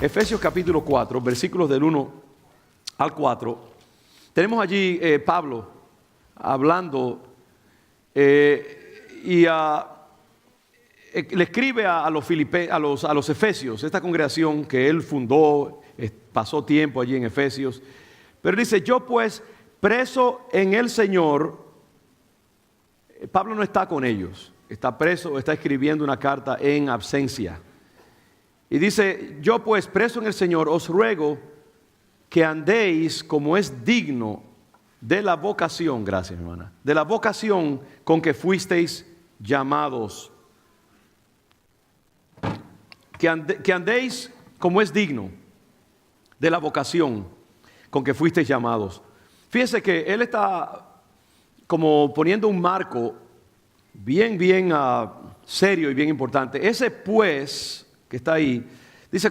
Efesios capítulo 4, versículos del 1 al 4. Tenemos allí Pablo hablando y le escribe a los efesios, esta congregación que él fundó, pasó tiempo allí en Efesios. Pero dice: yo pues, preso en el Señor. Pablo no está con ellos, está preso, está escribiendo una carta en absencia. Y dice: yo pues, preso en el Señor, os ruego que andéis como es digno de la vocación, gracias hermana, de la vocación con que fuisteis llamados. Que andéis como es digno de la vocación con que fuisteis llamados. Fíjese que él está como poniendo un marco bien serio y bien importante. Ese pues que está ahí, dice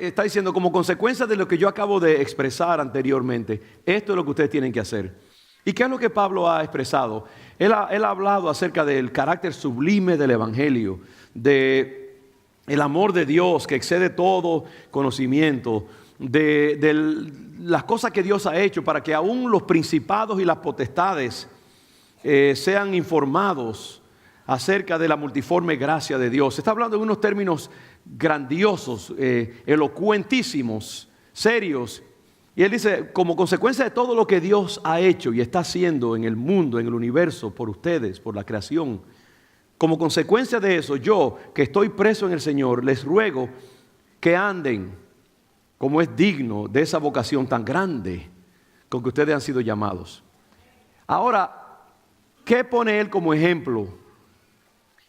está diciendo como consecuencia de lo que yo acabo de expresar anteriormente, esto es lo que ustedes tienen que hacer. ¿Y qué es lo que Pablo ha expresado? Él ha hablado acerca del carácter sublime del Evangelio, de el amor de Dios que excede todo conocimiento, de las cosas que Dios ha hecho para que aún los principados y las potestades sean informados acerca de la multiforme gracia de Dios. Se está hablando de unos términos grandiosos, elocuentísimos, serios. Y él dice, como consecuencia de todo lo que Dios ha hecho y está haciendo en el mundo, en el universo, por ustedes, por la creación, como consecuencia de eso, yo, que estoy preso en el Señor, les ruego que anden como es digno de esa vocación tan grande con que ustedes han sido llamados. Ahora, ¿qué pone él como ejemplo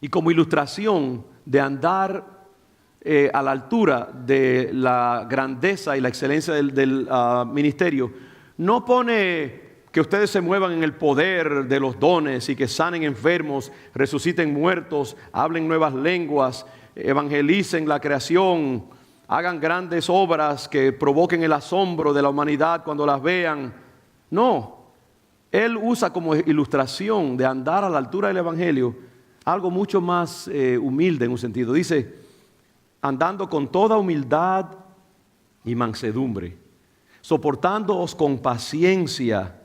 y como ilustración de andar a la altura de la grandeza y la excelencia del ministerio? No pone que ustedes se muevan en el poder de los dones y que sanen enfermos, resuciten muertos, hablen nuevas lenguas, evangelicen la creación, hagan grandes obras que provoquen el asombro de la humanidad cuando las vean. No, él usa como ilustración de andar a la altura del Evangelio algo mucho más humilde en un sentido. Dice, andando con toda humildad y mansedumbre, soportándoos con paciencia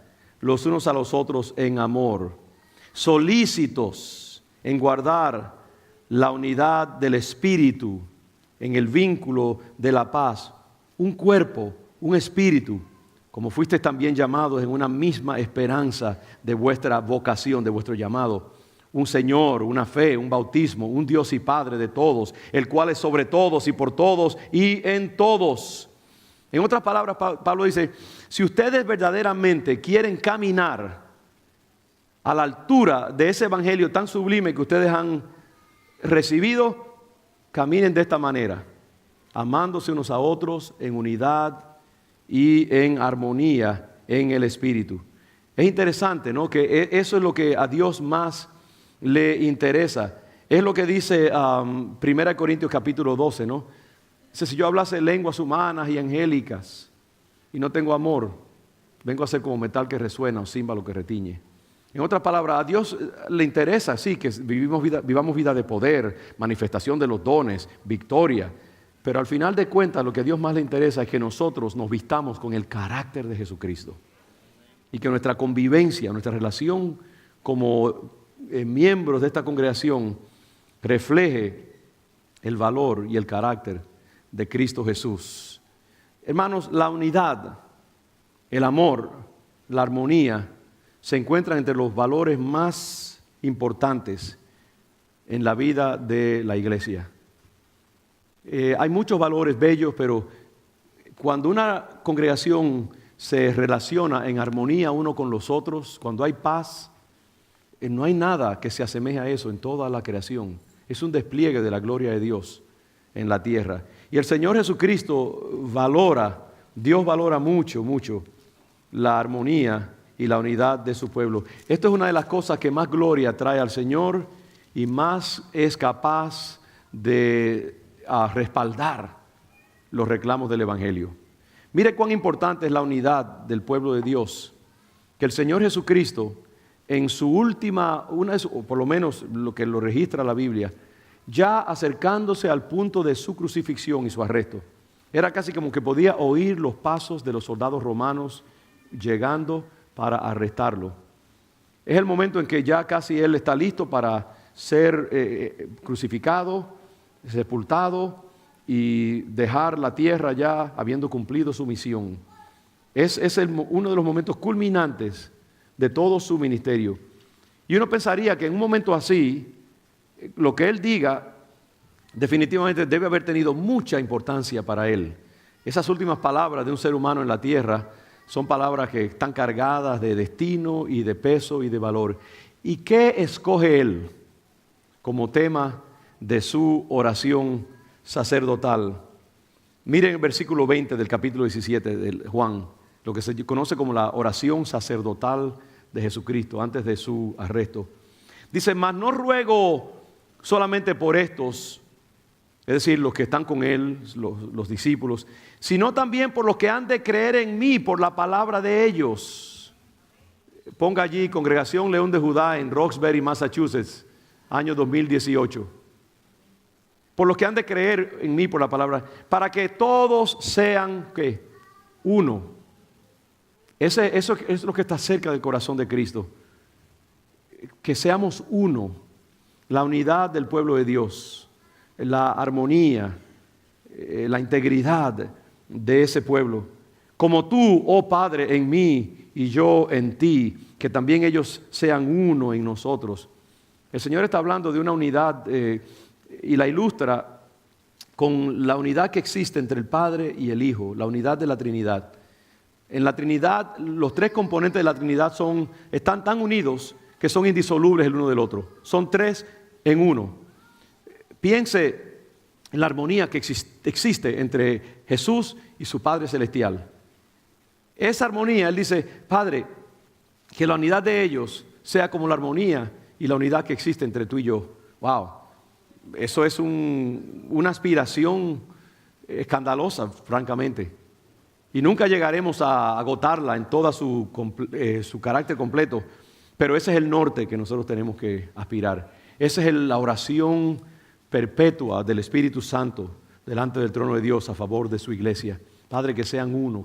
los unos a los otros en amor, solícitos en guardar la unidad del Espíritu en el vínculo de la paz, un cuerpo, un espíritu, como fuisteis también llamados en una misma esperanza de vuestra vocación, de vuestro llamado. Un Señor, una fe, un bautismo, un Dios y Padre de todos, el cual es sobre todos y por todos y en todos. En otras palabras, Pablo dice, si ustedes verdaderamente quieren caminar a la altura de ese evangelio tan sublime que ustedes han recibido, caminen de esta manera, amándose unos a otros en unidad y en armonía en el Espíritu. Es interesante, ¿no? Que eso es lo que a Dios más le interesa. Es lo que dice 1 Corintios capítulo 12, ¿no? Dice, si yo hablase lenguas humanas y angélicas y no tengo amor, vengo a ser como metal que resuena o címbalo que retiñe. En otras palabras, a Dios le interesa, sí, que vivamos vida de poder, manifestación de los dones, victoria. Pero al final de cuentas, lo que a Dios más le interesa es que nosotros nos vistamos con el carácter de Jesucristo. Y que nuestra convivencia, nuestra relación como miembros de esta congregación refleje el valor y el carácter de Cristo Jesús. Hermanos, la unidad, el amor, la armonía se encuentran entre los valores más importantes en la vida de la iglesia. Hay muchos valores bellos, pero cuando una congregación se relaciona en armonía uno con los otros, cuando hay paz, no hay nada que se asemeje a eso en toda la creación. Es un despliegue de la gloria de Dios en la tierra. Y el Señor Jesucristo Dios valora mucho la armonía y la unidad de su pueblo. Esto es una de las cosas que más gloria trae al Señor y más es capaz de respaldar los reclamos del Evangelio. Mire cuán importante es la unidad del pueblo de Dios, que el Señor Jesucristo en su última, o por lo menos lo que lo registra la Biblia, ya acercándose al punto de su crucifixión y su arresto, Era casi como que podía oír los pasos de los soldados romanos llegando para arrestarlo. Es el momento en que ya casi él está listo para ser crucificado, sepultado y dejar la tierra ya habiendo cumplido su misión. Es uno de los momentos culminantes de todo su ministerio. Y uno pensaría que en un momento así, lo que él diga definitivamente debe haber tenido mucha importancia para él. Esas últimas palabras de un ser humano en la tierra son palabras que están cargadas de destino y de peso y de valor. ¿Y qué escoge él como tema de su oración sacerdotal? Miren el versículo 20 del capítulo 17 de Juan, lo que se conoce como la oración sacerdotal de Jesucristo antes de su arresto. Dice, mas no ruego solamente por estos, es decir, los que están con él, los discípulos, sino también por los que han de creer en mí por la palabra de ellos. Ponga allí Congregación León de Judá en Roxbury, Massachusetts, año 2018. Por los que han de creer en mí por la palabra, para que todos sean, ¿qué? Uno. Eso es lo que está cerca del corazón de Cristo. Que seamos uno, la unidad del pueblo de Dios, la armonía, la integridad de ese pueblo. Como tú, oh Padre, en mí y yo en ti, que también ellos sean uno en nosotros. El Señor está hablando de una unidad y la ilustra con la unidad que existe entre el Padre y el Hijo, la unidad de la Trinidad. En la Trinidad, los tres componentes de la Trinidad están tan unidos que son indisolubles el uno del otro. Son tres en uno. Piense en la armonía que existe entre Jesús y su Padre Celestial. Esa armonía, Él dice, Padre, que la unidad de ellos sea como la armonía y la unidad que existe entre tú y yo. Wow, eso es una aspiración escandalosa, francamente. Y nunca llegaremos a agotarla en todo su carácter completo. Pero ese es el norte que nosotros tenemos que aspirar. Esa es la oración perpetua del Espíritu Santo delante del trono de Dios a favor de su iglesia. Padre, que sean uno,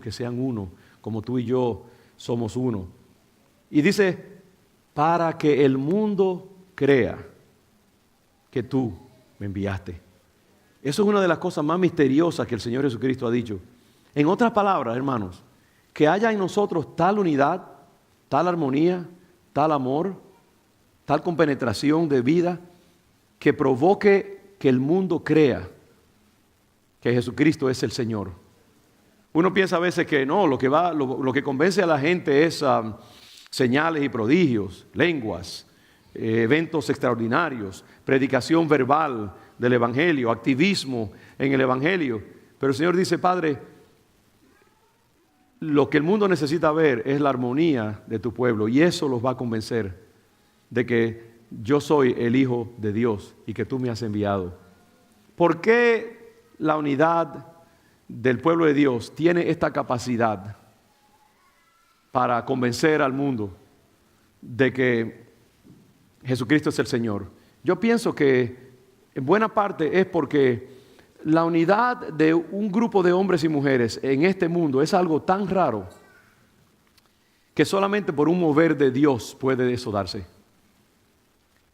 como tú y yo somos uno. Y dice, para que el mundo crea que tú me enviaste. Eso es una de las cosas más misteriosas que el Señor Jesucristo ha dicho. En otras palabras, hermanos, que haya en nosotros tal unidad, tal armonía, tal amor, tal compenetración de vida, que provoque que el mundo crea que Jesucristo es el Señor. Uno piensa a veces que no, lo que convence a la gente es señales y prodigios, lenguas, eventos extraordinarios, predicación verbal del Evangelio, activismo en el Evangelio. Pero el Señor dice, Padre, lo que el mundo necesita ver es la armonía de tu pueblo y eso los va a convencer de que yo soy el Hijo de Dios y que tú me has enviado. ¿Por qué la unidad del pueblo de Dios tiene esta capacidad para convencer al mundo de que Jesucristo es el Señor? Yo pienso que en buena parte es porque la unidad de un grupo de hombres y mujeres en este mundo es algo tan raro que solamente por un mover de Dios puede eso darse.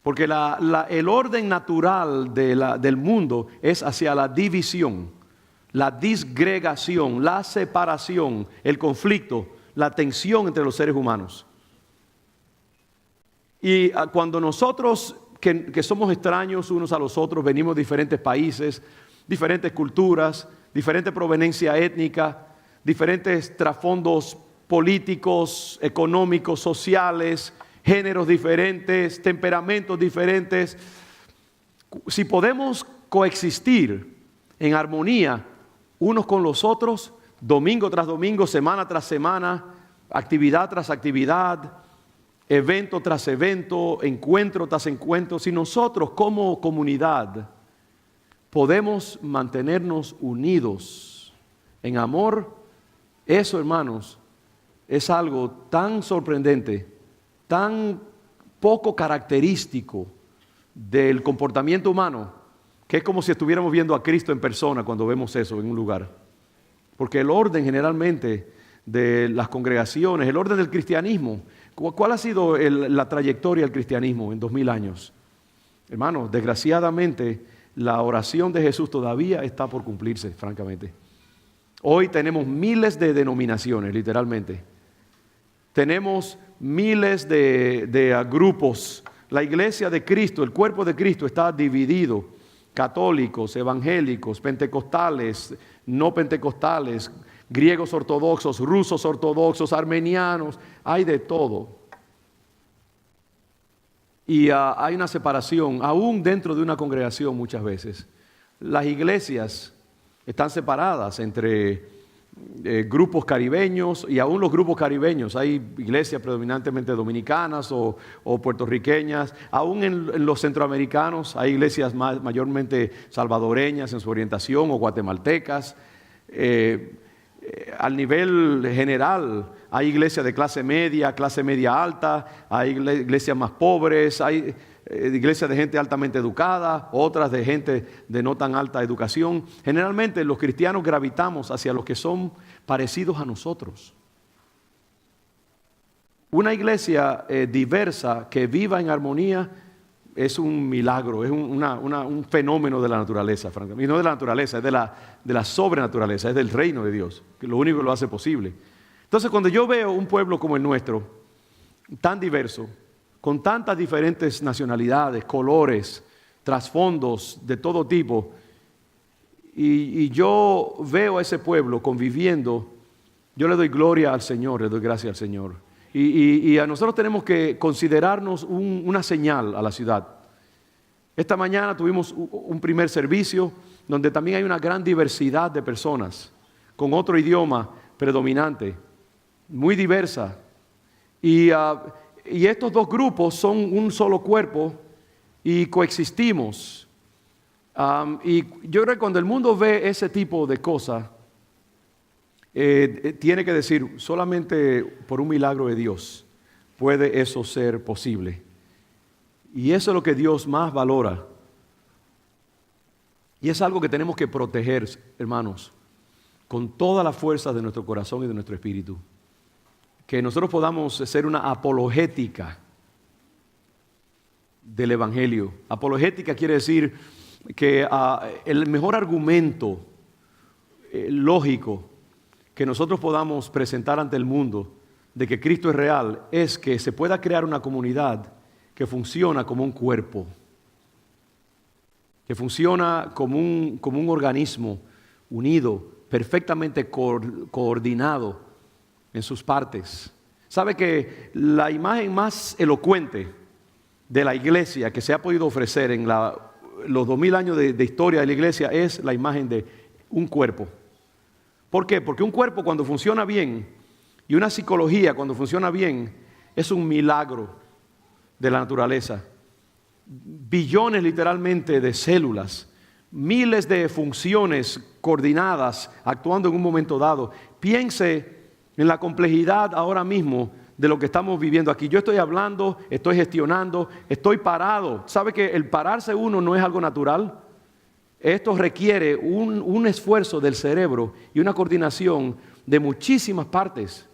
Porque el orden natural del mundo es hacia la división, la disgregación, la separación, el conflicto, la tensión entre los seres humanos. Y cuando nosotros, que somos extraños unos a los otros, venimos de diferentes países, diferentes culturas, diferente proveniencia étnica, diferentes trasfondos políticos, económicos, sociales, géneros diferentes, temperamentos diferentes. Si podemos coexistir en armonía unos con los otros, domingo tras domingo, semana tras semana, actividad tras actividad, evento tras evento, encuentro tras encuentro, si nosotros como comunidad podemos mantenernos unidos en amor, eso, hermanos, es algo tan sorprendente, tan poco característico del comportamiento humano, que es como si estuviéramos viendo a Cristo en persona cuando vemos eso en un lugar. Porque el orden generalmente de las congregaciones, el orden del cristianismo, ¿cuál ha sido la trayectoria del cristianismo en 2000 años? Hermanos, desgraciadamente la oración de Jesús todavía está por cumplirse, francamente. Hoy tenemos miles de denominaciones, literalmente. Tenemos miles de grupos. La iglesia de Cristo, el cuerpo de Cristo está dividido. Católicos, evangélicos, pentecostales, no pentecostales, griegos ortodoxos, rusos ortodoxos, armenianos, hay de todo. Y hay una separación, aún dentro de una congregación muchas veces. Las iglesias están separadas entre grupos caribeños y aún los grupos caribeños. Hay iglesias predominantemente dominicanas o puertorriqueñas. Aún en los centroamericanos hay iglesias mayormente salvadoreñas en su orientación o guatemaltecas. Al nivel general hay iglesias de clase media alta, hay iglesias más pobres, hay iglesias de gente altamente educada, otras de gente de no tan alta educación. Generalmente los cristianos gravitamos hacia los que son parecidos a nosotros. Una iglesia diversa que viva en armonía es un milagro, es un fenómeno de la naturaleza, francamente. Y no de la naturaleza, es de la sobrenaturaleza, es del reino de Dios, que lo único que lo hace posible. Entonces, cuando yo veo un pueblo como el nuestro, tan diverso, con tantas diferentes nacionalidades, colores, trasfondos de todo tipo, y yo veo a ese pueblo conviviendo, yo le doy gloria al Señor, le doy gracias al Señor. Y a nosotros tenemos que considerarnos una señal a la ciudad. Esta mañana tuvimos un primer servicio donde también hay una gran diversidad de personas con otro idioma predominante, muy diversa. Y estos dos grupos son un solo cuerpo y coexistimos. Y yo creo que cuando el mundo ve ese tipo de cosas, tiene que decir, solamente por un milagro de Dios puede eso ser posible. Y eso es lo que Dios más valora. Y es algo que tenemos que proteger, hermanos, con toda la fuerza de nuestro corazón y de nuestro espíritu. Que nosotros podamos ser una apologética del Evangelio. Apologética quiere decir que el mejor argumento lógico que nosotros podamos presentar ante el mundo de que Cristo es real es que se pueda crear una comunidad que funciona como un cuerpo, que funciona como un organismo unido, perfectamente coordinado en sus partes. ¿Sabe que la imagen más elocuente de la iglesia que se ha podido ofrecer en los 2000 años de historia de la iglesia es la imagen de un cuerpo? ¿Por qué? Porque un cuerpo cuando funciona bien y una psicología cuando funciona bien es un milagro de la naturaleza. Billones literalmente de células, miles de funciones coordinadas actuando en un momento dado. Piense en la complejidad ahora mismo de lo que estamos viviendo aquí. Yo estoy hablando, estoy gestionando, estoy parado. ¿Sabe que el pararse uno no es algo natural? Esto requiere un esfuerzo del cerebro y una coordinación de muchísimas partes.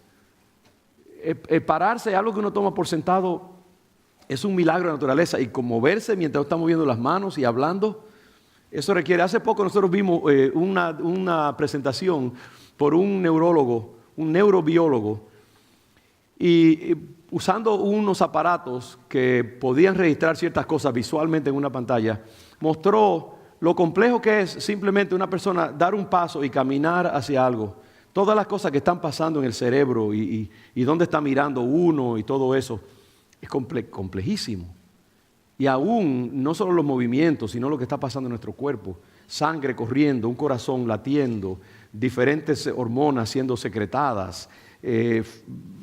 Pararse es algo que uno toma por sentado, es un milagro de la naturaleza. Y como moverse mientras estamos moviendo las manos y hablando, eso requiere. Hace poco nosotros vimos una presentación por un neurólogo, un neurobiólogo, y usando unos aparatos que podían registrar ciertas cosas visualmente en una pantalla, mostró lo complejo que es simplemente una persona dar un paso y caminar hacia algo. Todas las cosas que están pasando en el cerebro y dónde está mirando uno y todo eso, es complejísimo. Y aún, no solo los movimientos, sino lo que está pasando en nuestro cuerpo. Sangre corriendo, un corazón latiendo, diferentes hormonas siendo secretadas,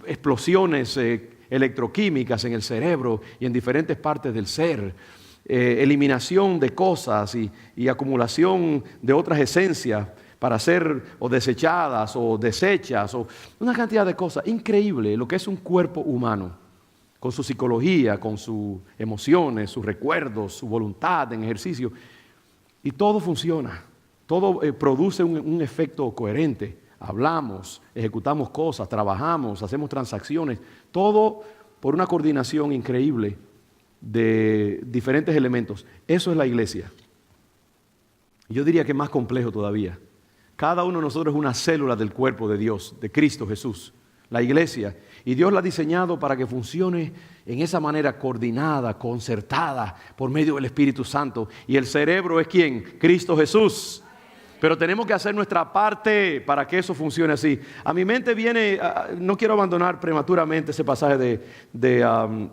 explosiones electroquímicas en el cerebro y en diferentes partes del ser. Eliminación de cosas y acumulación de otras esencias para ser o desechadas o deshechas, o una cantidad de cosas. Increíble lo que es un cuerpo humano, con su psicología, con sus emociones, sus recuerdos, su voluntad en ejercicio. Y todo funciona, todo produce un efecto coherente hablamos, ejecutamos cosas, trabajamos, hacemos transacciones, todo por una coordinación increíble de diferentes elementos. Eso es la iglesia. Yo diría que es más complejo todavía. Cada uno de nosotros es una célula del cuerpo de Dios, de Cristo Jesús, la iglesia. Y Dios la ha diseñado para que funcione en esa manera coordinada, concertada por medio del Espíritu Santo. Y el cerebro es ¿quién? Cristo Jesús. Pero tenemos que hacer nuestra parte para que eso funcione así. A mi mente viene, no quiero abandonar prematuramente ese pasaje de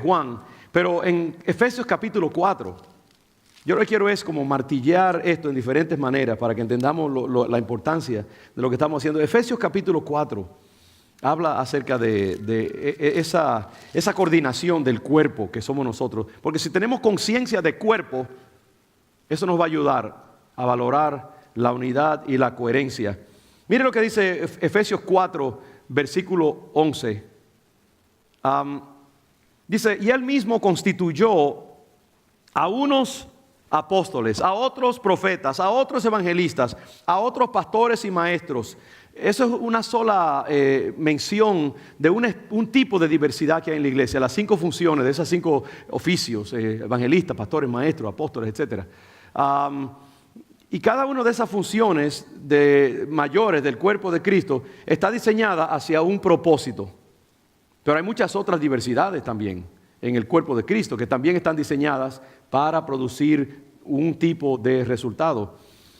Juan, pero en Efesios capítulo 4, yo lo que quiero es como martillar esto en diferentes maneras para que entendamos la importancia de lo que estamos haciendo. Efesios capítulo 4 habla acerca de esa coordinación del cuerpo que somos nosotros. Porque si tenemos conciencia de cuerpo, eso nos va a ayudar a valorar la unidad y la coherencia. Mire lo que dice Efesios 4, versículo 11. Dice, y él mismo constituyó a unos apóstoles, a otros profetas, a otros evangelistas, a otros pastores y maestros. Eso es una sola mención de un tipo de diversidad que hay en la iglesia, las 5 funciones de esos 5 oficios, evangelistas, pastores, maestros, apóstoles, etc. Y cada una de esas funciones mayores del cuerpo de Cristo está diseñada hacia un propósito. Pero hay muchas otras diversidades también en el cuerpo de Cristo que también están diseñadas para producir un tipo de resultado.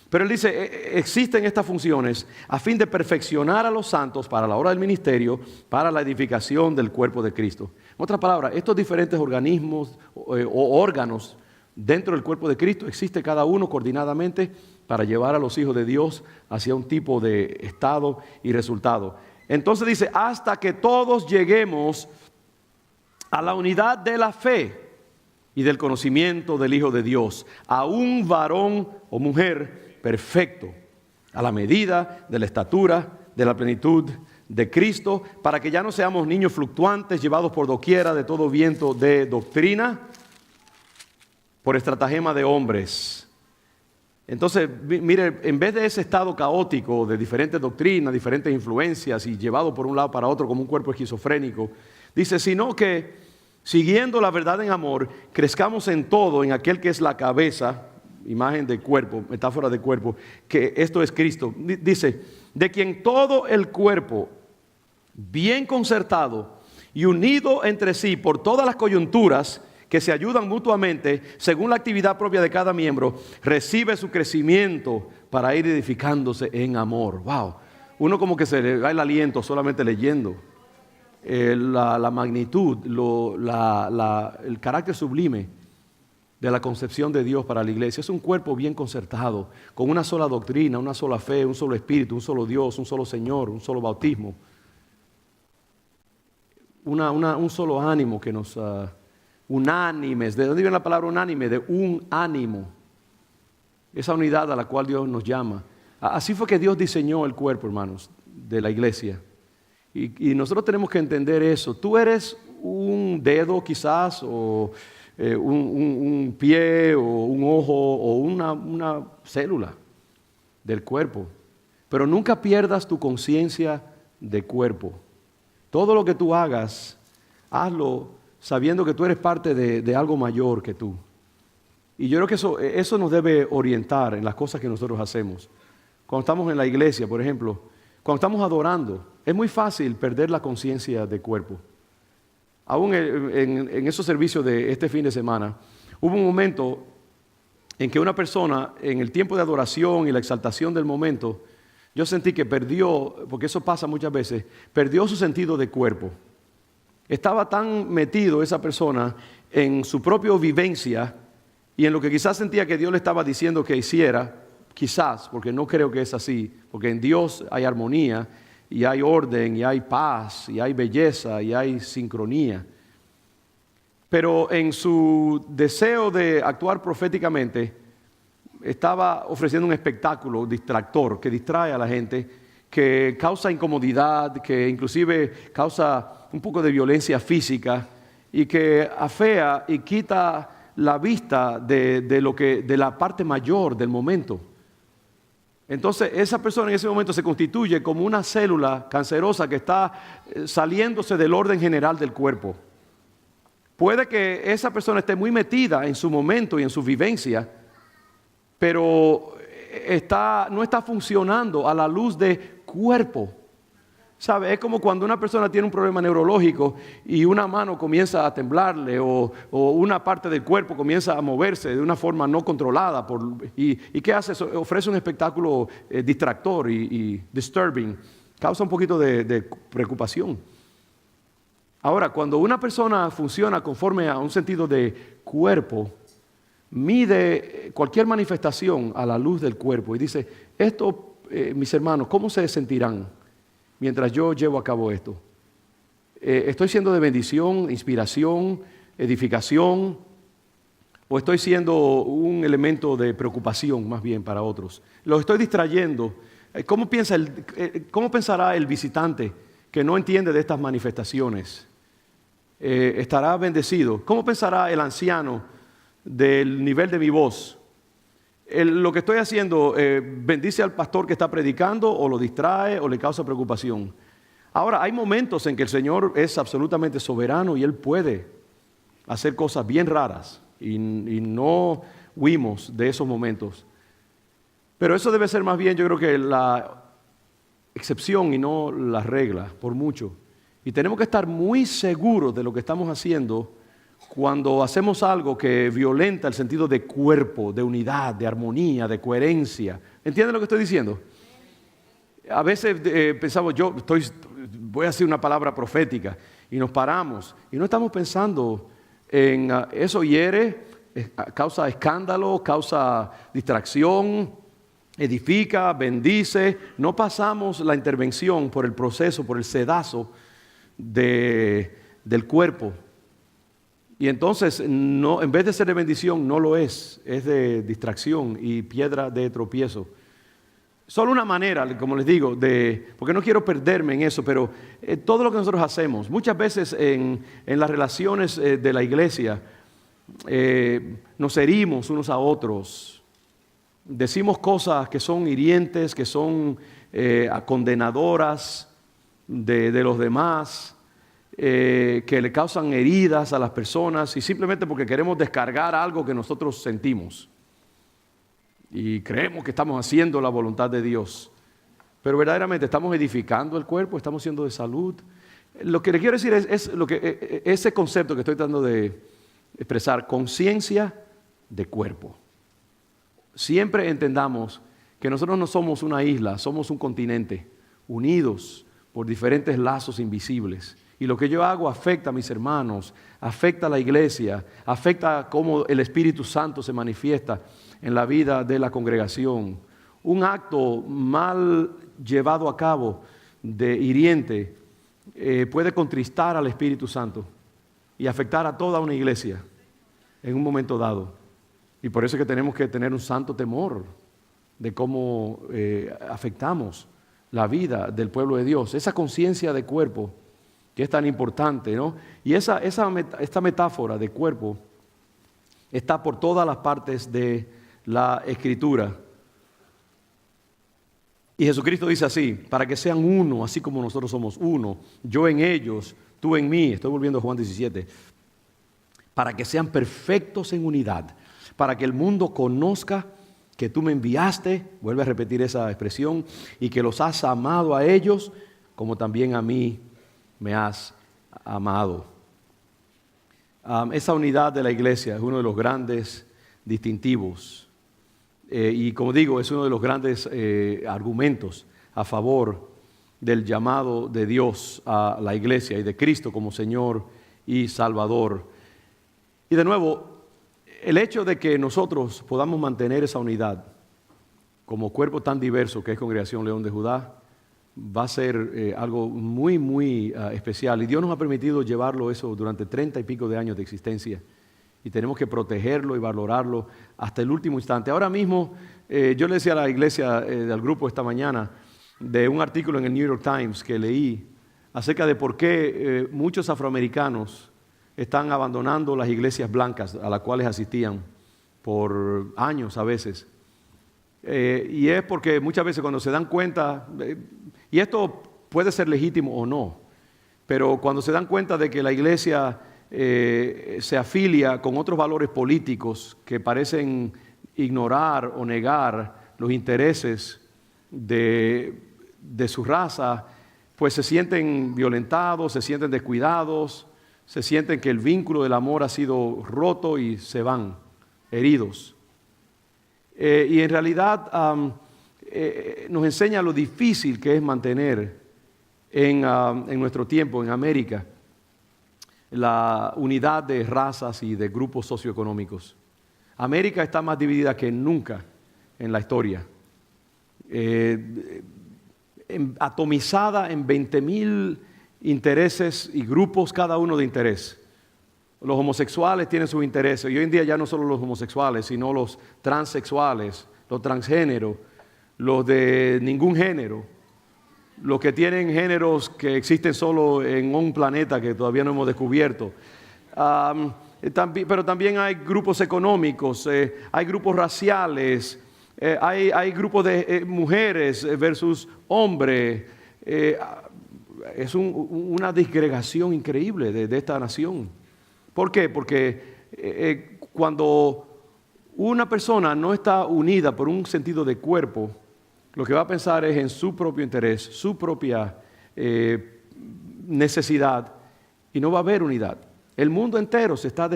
Pero él dice, existen estas funciones a fin de perfeccionar a los santos para la obra del ministerio, para la edificación del cuerpo de Cristo. En otras palabras, estos diferentes organismos o órganos dentro del cuerpo de Cristo, existe cada uno coordinadamente para llevar a los hijos de Dios hacia un tipo de estado y resultado. Entonces dice, hasta que todos lleguemos a la unidad de la fe y del conocimiento del Hijo de Dios, a un varón o mujer perfecto, a la medida de la estatura, de la plenitud de Cristo, para que ya no seamos niños fluctuantes, llevados por doquiera de todo viento de doctrina, por estratagema de hombres. Entonces, mire, en vez de ese estado caótico de diferentes doctrinas, diferentes influencias y llevado por un lado para otro como un cuerpo esquizofrénico, dice, sino que siguiendo la verdad en amor, crezcamos en todo en aquel que es la cabeza, imagen de cuerpo, metáfora de cuerpo, que esto es Cristo. Dice, de quien todo el cuerpo, bien concertado y unido entre sí por todas las coyunturas, que se ayudan mutuamente según la actividad propia de cada miembro, recibe su crecimiento para ir edificándose en amor. Wow, uno como que se le da el aliento solamente leyendo la magnitud, el carácter sublime de la concepción de Dios para la iglesia. Es un cuerpo bien concertado, con una sola doctrina, una sola fe, un solo espíritu, un solo Dios, un solo Señor, un solo bautismo, un solo ánimo que nos... unánimes. ¿De dónde viene la palabra unánime? De un ánimo. Esa unidad a la cual Dios nos llama. Así fue que Dios diseñó el cuerpo, hermanos, de la iglesia. Y nosotros tenemos que entender eso. Tú eres un dedo quizás, o un pie, o un ojo, o una célula del cuerpo. Pero nunca pierdas tu conciencia de cuerpo. Todo lo que tú hagas, hazlo sabiendo que tú eres parte de algo mayor que tú. Y yo creo que eso nos debe orientar en las cosas que nosotros hacemos. Cuando estamos en la iglesia, por ejemplo, cuando estamos adorando, es muy fácil perder la conciencia de cuerpo. Aún en esos servicios de este fin de semana, hubo un momento en que una persona, en el tiempo de adoración y la exaltación del momento, yo sentí que perdió, porque eso pasa muchas veces, perdió su sentido de cuerpo. Estaba tan metido esa persona en su propia vivencia y en lo que quizás sentía que Dios le estaba diciendo que hiciera, quizás, porque no creo que es así, porque en Dios hay armonía y hay orden y hay paz y hay belleza y hay sincronía. Pero en su deseo de actuar proféticamente, estaba ofreciendo un espectáculo distractor que distrae a la gente, que causa incomodidad, que inclusive causa un poco de violencia física y que afea y quita la vista de la parte mayor del momento. Entonces esa persona en ese momento se constituye como una célula cancerosa que está saliéndose del orden general del cuerpo. Puede que esa persona esté muy metida en su momento y en su vivencia, pero no está funcionando a la luz de cuerpo. ¿Sabe? Es como cuando una persona tiene un problema neurológico y una mano comienza a temblarle o una parte del cuerpo comienza a moverse de una forma no controlada. ¿Y qué hace eso? Ofrece un espectáculo distractor y disturbing. Causa un poquito de preocupación. Ahora, cuando una persona funciona conforme a un sentido de cuerpo, mide cualquier manifestación a la luz del cuerpo y dice, esto, mis hermanos, ¿cómo se sentirán mientras yo llevo a cabo esto? ¿Estoy siendo de bendición, inspiración, edificación? ¿O estoy siendo un elemento de preocupación más bien para otros? ¿Los estoy distrayendo? ¿Cómo pensará el visitante que no entiende de estas manifestaciones? ¿Estará bendecido? ¿Cómo pensará el anciano del nivel de mi voz? Lo que estoy haciendo, ¿bendice al pastor que está predicando o lo distrae o le causa preocupación? Ahora, hay momentos en que el Señor es absolutamente soberano y Él puede hacer cosas bien raras y no huimos de esos momentos. Pero eso debe ser más bien, yo creo que la excepción y no la regla, por mucho. Y tenemos que estar muy seguros de lo que estamos haciendo cuando hacemos algo que violenta el sentido de cuerpo, de unidad, de armonía, de coherencia. ¿Entienden lo que estoy diciendo? A veces pensamos, voy a decir una palabra profética, y nos paramos, y no estamos pensando en eso hiere, causa escándalo, causa distracción, edifica, bendice. No pasamos la intervención por el proceso, por el sedazo del cuerpo. Y entonces, en vez de ser de bendición, no lo es de distracción y piedra de tropiezo. Solo una manera, como les digo, porque no quiero perderme en eso, pero todo lo que nosotros hacemos, muchas veces en las relaciones de la iglesia, nos herimos unos a otros, decimos cosas que son hirientes, que son condenadoras de los demás, que le causan heridas a las personas y simplemente porque queremos descargar algo que nosotros sentimos y creemos que estamos haciendo la voluntad de Dios, pero verdaderamente estamos edificando el cuerpo, estamos siendo de salud. Lo que le quiero decir es ese concepto que estoy tratando de expresar, conciencia de cuerpo. Siempre entendamos que nosotros no somos una isla, somos un continente, unidos por diferentes lazos invisibles. Y lo que yo hago afecta a mis hermanos, afecta a la iglesia, afecta a cómo el Espíritu Santo se manifiesta en la vida de la congregación. Un acto mal llevado a cabo de hiriente puede contristar al Espíritu Santo y afectar a toda una iglesia en un momento dado. Y por eso es que tenemos que tener un santo temor de cómo afectamos la vida del pueblo de Dios. Esa conciencia de cuerpo que es tan importante, ¿no? Y esta metáfora de cuerpo está por todas las partes de la Escritura. Y Jesucristo dice así, para que sean uno, así como nosotros somos uno, yo en ellos, tú en mí, estoy volviendo a Juan 17, para que sean perfectos en unidad, para que el mundo conozca que tú me enviaste, vuelve a repetir esa expresión, y que los has amado a ellos, como también a mí me has amado. Esa unidad de la iglesia es uno de los grandes distintivos y como digo, es uno de los grandes argumentos a favor del llamado de Dios a la iglesia y de Cristo como Señor y Salvador. Y de nuevo, el hecho de que nosotros podamos mantener esa unidad como cuerpo tan diverso que es Congregación León de Judá, va a ser algo muy, muy especial. Y Dios nos ha permitido llevarlo eso durante 30 y pico de años de existencia. Y tenemos que protegerlo y valorarlo hasta el último instante. Ahora mismo, yo le decía a la iglesia del grupo esta mañana de un artículo en el New York Times que leí acerca de por qué muchos afroamericanos están abandonando las iglesias blancas a las cuales asistían por años a veces. Y es porque muchas veces cuando se dan cuenta, y esto puede ser legítimo o no, pero cuando se dan cuenta de que la iglesia se afilia con otros valores políticos que parecen ignorar o negar los intereses de su raza, pues se sienten violentados, se sienten descuidados, se sienten que el vínculo del amor ha sido roto y se van heridos. Y en realidad nos enseña lo difícil que es mantener en nuestro tiempo, en América, la unidad de razas y de grupos socioeconómicos. América está más dividida que nunca en la historia. Atomizada en 20,000 intereses y grupos, cada uno de interés. Los homosexuales tienen sus intereses, y hoy en día ya no solo los homosexuales, sino los transexuales, los transgéneros, los de ningún género, los que tienen géneros que existen solo en un planeta que todavía no hemos descubierto. Pero también hay grupos económicos, hay grupos raciales, hay grupos de mujeres versus hombres. Es una disgregación increíble de esta nación. ¿Por qué? Porque cuando una persona no está unida por un sentido de cuerpo, lo que va a pensar es en su propio interés, su propia necesidad, y no va a haber unidad. El mundo entero se está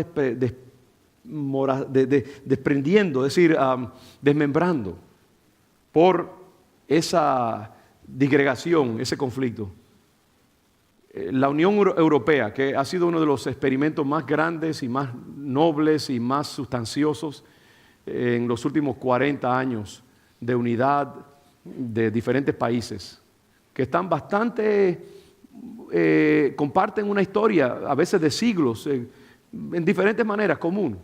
desprendiendo, es decir, desmembrando por esa disgregación, ese conflicto. La Unión Europea, que ha sido uno de los experimentos más grandes y más nobles y más sustanciosos en los últimos 40 años de unidad de diferentes países, que están bastante, comparten una historia, a veces de siglos, en diferentes maneras, común.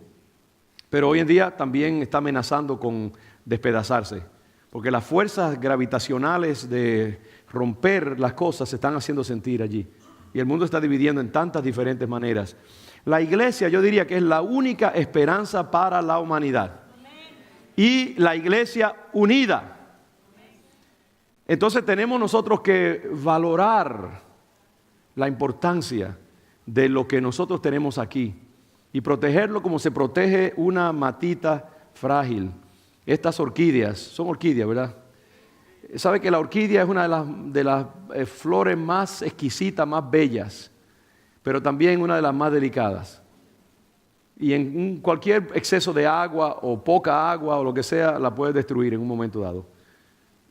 Pero hoy en día también está amenazando con despedazarse, porque las fuerzas gravitacionales de romper las cosas se están haciendo sentir allí. Y el mundo está dividiendo en tantas diferentes maneras. La iglesia, yo diría que es la única esperanza para la humanidad. Y la iglesia unida. Entonces tenemos nosotros que valorar la importancia de lo que nosotros tenemos aquí y protegerlo como se protege una matita frágil. Estas orquídeas, son orquídeas, ¿verdad? ¿Sabe que la orquídea es una de las flores más exquisitas, más bellas, pero también una de las más delicadas? Y en cualquier exceso de agua o poca agua o lo que sea, la puede destruir en un momento dado.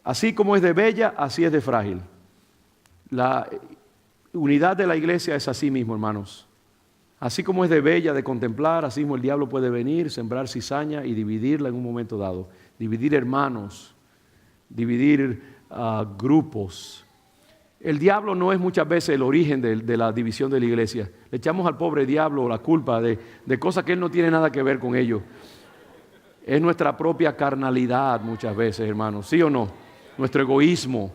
Así como es de bella, así es de frágil. La unidad de la iglesia es así mismo, hermanos. Así como es de bella de contemplar, así mismo el diablo puede venir, sembrar cizaña y dividirla en un momento dado. Dividir hermanos, dividir grupos. El diablo no es muchas veces el origen de la división de la iglesia. Le echamos al pobre diablo la culpa de cosas que él no tiene nada que ver con ello. Es nuestra propia carnalidad muchas veces, hermanos, ¿sí o no? Nuestro egoísmo,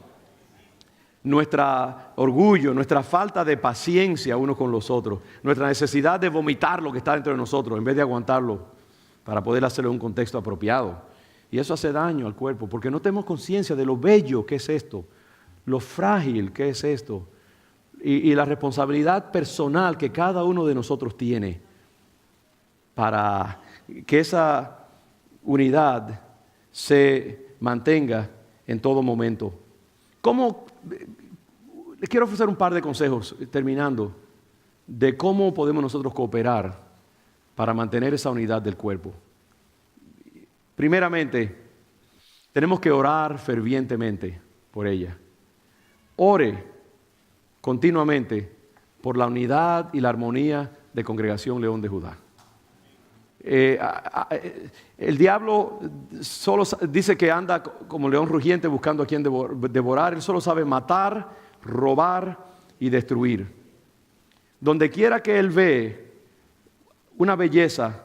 nuestro orgullo, nuestra falta de paciencia unos con los otros, nuestra necesidad de vomitar lo que está dentro de nosotros en vez de aguantarlo para poder hacerlo en un contexto apropiado. Y eso hace daño al cuerpo, porque no tenemos conciencia de lo bello que es esto, lo frágil que es esto, y la responsabilidad personal que cada uno de nosotros tiene para que esa unidad se mantenga en todo momento. Les quiero ofrecer un par de consejos, terminando, de cómo podemos nosotros cooperar para mantener esa unidad del cuerpo. Primeramente, tenemos que orar fervientemente por ella. Ore continuamente por la unidad y la armonía de Congregación León de Judá. El diablo solo dice que anda como león rugiente buscando a quien devorar. Él solo sabe matar, robar y destruir. Donde quiera que él ve una belleza,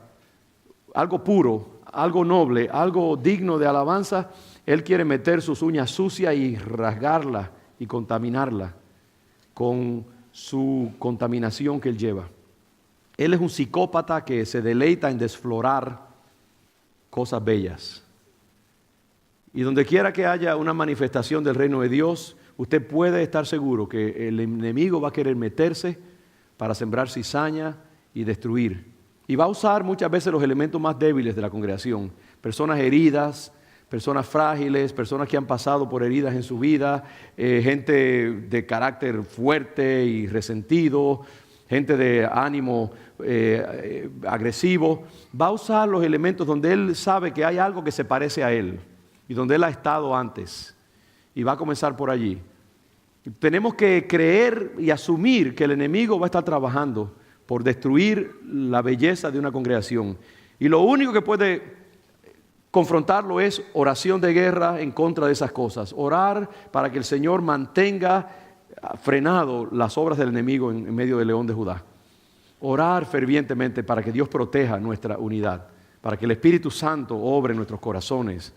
algo puro, algo noble, algo digno de alabanza, él quiere meter sus uñas sucias y rasgarla y contaminarla con su contaminación que él lleva. Él es un psicópata que se deleita en desflorar cosas bellas. Y donde quiera que haya una manifestación del reino de Dios, usted puede estar seguro que el enemigo va a querer meterse para sembrar cizaña y destruir. Y va a usar muchas veces los elementos más débiles de la congregación. Personas heridas, personas frágiles, personas que han pasado por heridas en su vida, gente de carácter fuerte y resentido, gente de ánimo agresivo. Va a usar los elementos donde él sabe que hay algo que se parece a él y donde él ha estado antes. Y va a comenzar por allí. Tenemos que creer y asumir que el enemigo va a estar trabajando por destruir la belleza de una congregación. Y lo único que puede confrontarlo es oración de guerra en contra de esas cosas. Orar para que el Señor mantenga frenado las obras del enemigo en medio del león de Judá. Orar fervientemente para que Dios proteja nuestra unidad, para que el Espíritu Santo obre en nuestros corazones,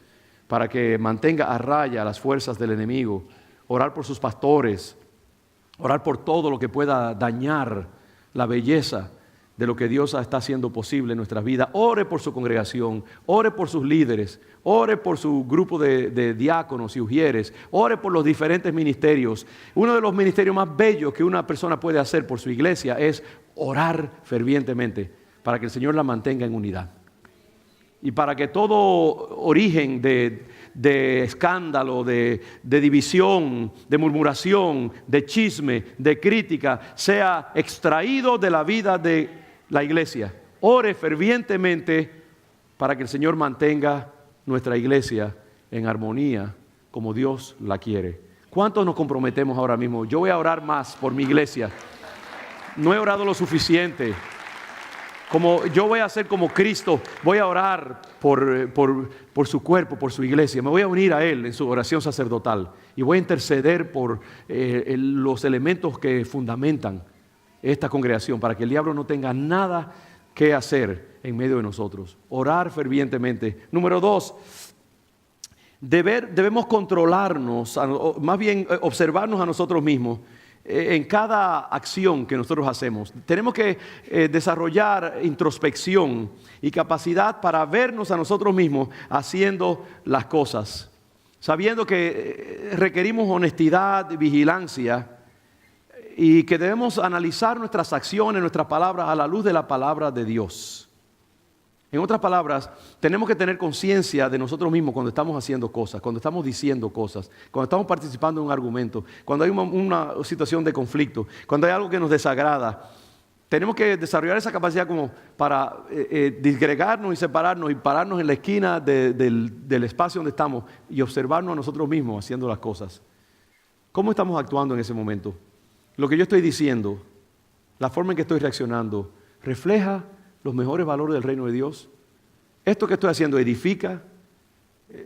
para que mantenga a raya las fuerzas del enemigo. Orar por sus pastores, orar por todo lo que pueda dañar la belleza de lo que Dios está haciendo posible en nuestras vidas. Ore por su congregación, ore por sus líderes, ore por su grupo de diáconos y ujieres, ore por los diferentes ministerios. Uno de los ministerios más bellos que una persona puede hacer por su iglesia es orar fervientemente para que el Señor la mantenga en unidad. Y para que todo origen de escándalo, de división, de murmuración, de chisme, de crítica, sea extraído de la vida de la iglesia. Ore fervientemente para que el Señor mantenga nuestra iglesia en armonía como Dios la quiere. ¿Cuántos nos comprometemos ahora mismo? Yo voy a orar más por mi iglesia. No he orado lo suficiente. Como yo voy a hacer como Cristo, voy a orar por su cuerpo, por su iglesia. Me voy a unir a Él en su oración sacerdotal y voy a interceder por los elementos que fundamentan esta congregación para que el diablo no tenga nada que hacer en medio de nosotros. Orar fervientemente. Número 2, debemos controlarnos, más bien observarnos a nosotros mismos. En cada acción que nosotros hacemos, tenemos que desarrollar introspección y capacidad para vernos a nosotros mismos haciendo las cosas, sabiendo que requerimos honestidad, vigilancia y que debemos analizar nuestras acciones, nuestras palabras a la luz de la palabra de Dios. En otras palabras, tenemos que tener conciencia de nosotros mismos cuando estamos haciendo cosas, cuando estamos diciendo cosas, cuando estamos participando en un argumento, cuando hay una situación de conflicto, cuando hay algo que nos desagrada. Tenemos que desarrollar esa capacidad como para disgregarnos y separarnos y pararnos en la esquina del espacio donde estamos y observarnos a nosotros mismos haciendo las cosas. ¿Cómo estamos actuando en ese momento? Lo que yo estoy diciendo, la forma en que estoy reaccionando, ¿refleja los mejores valores del reino de Dios? ¿Esto que estoy haciendo edifica?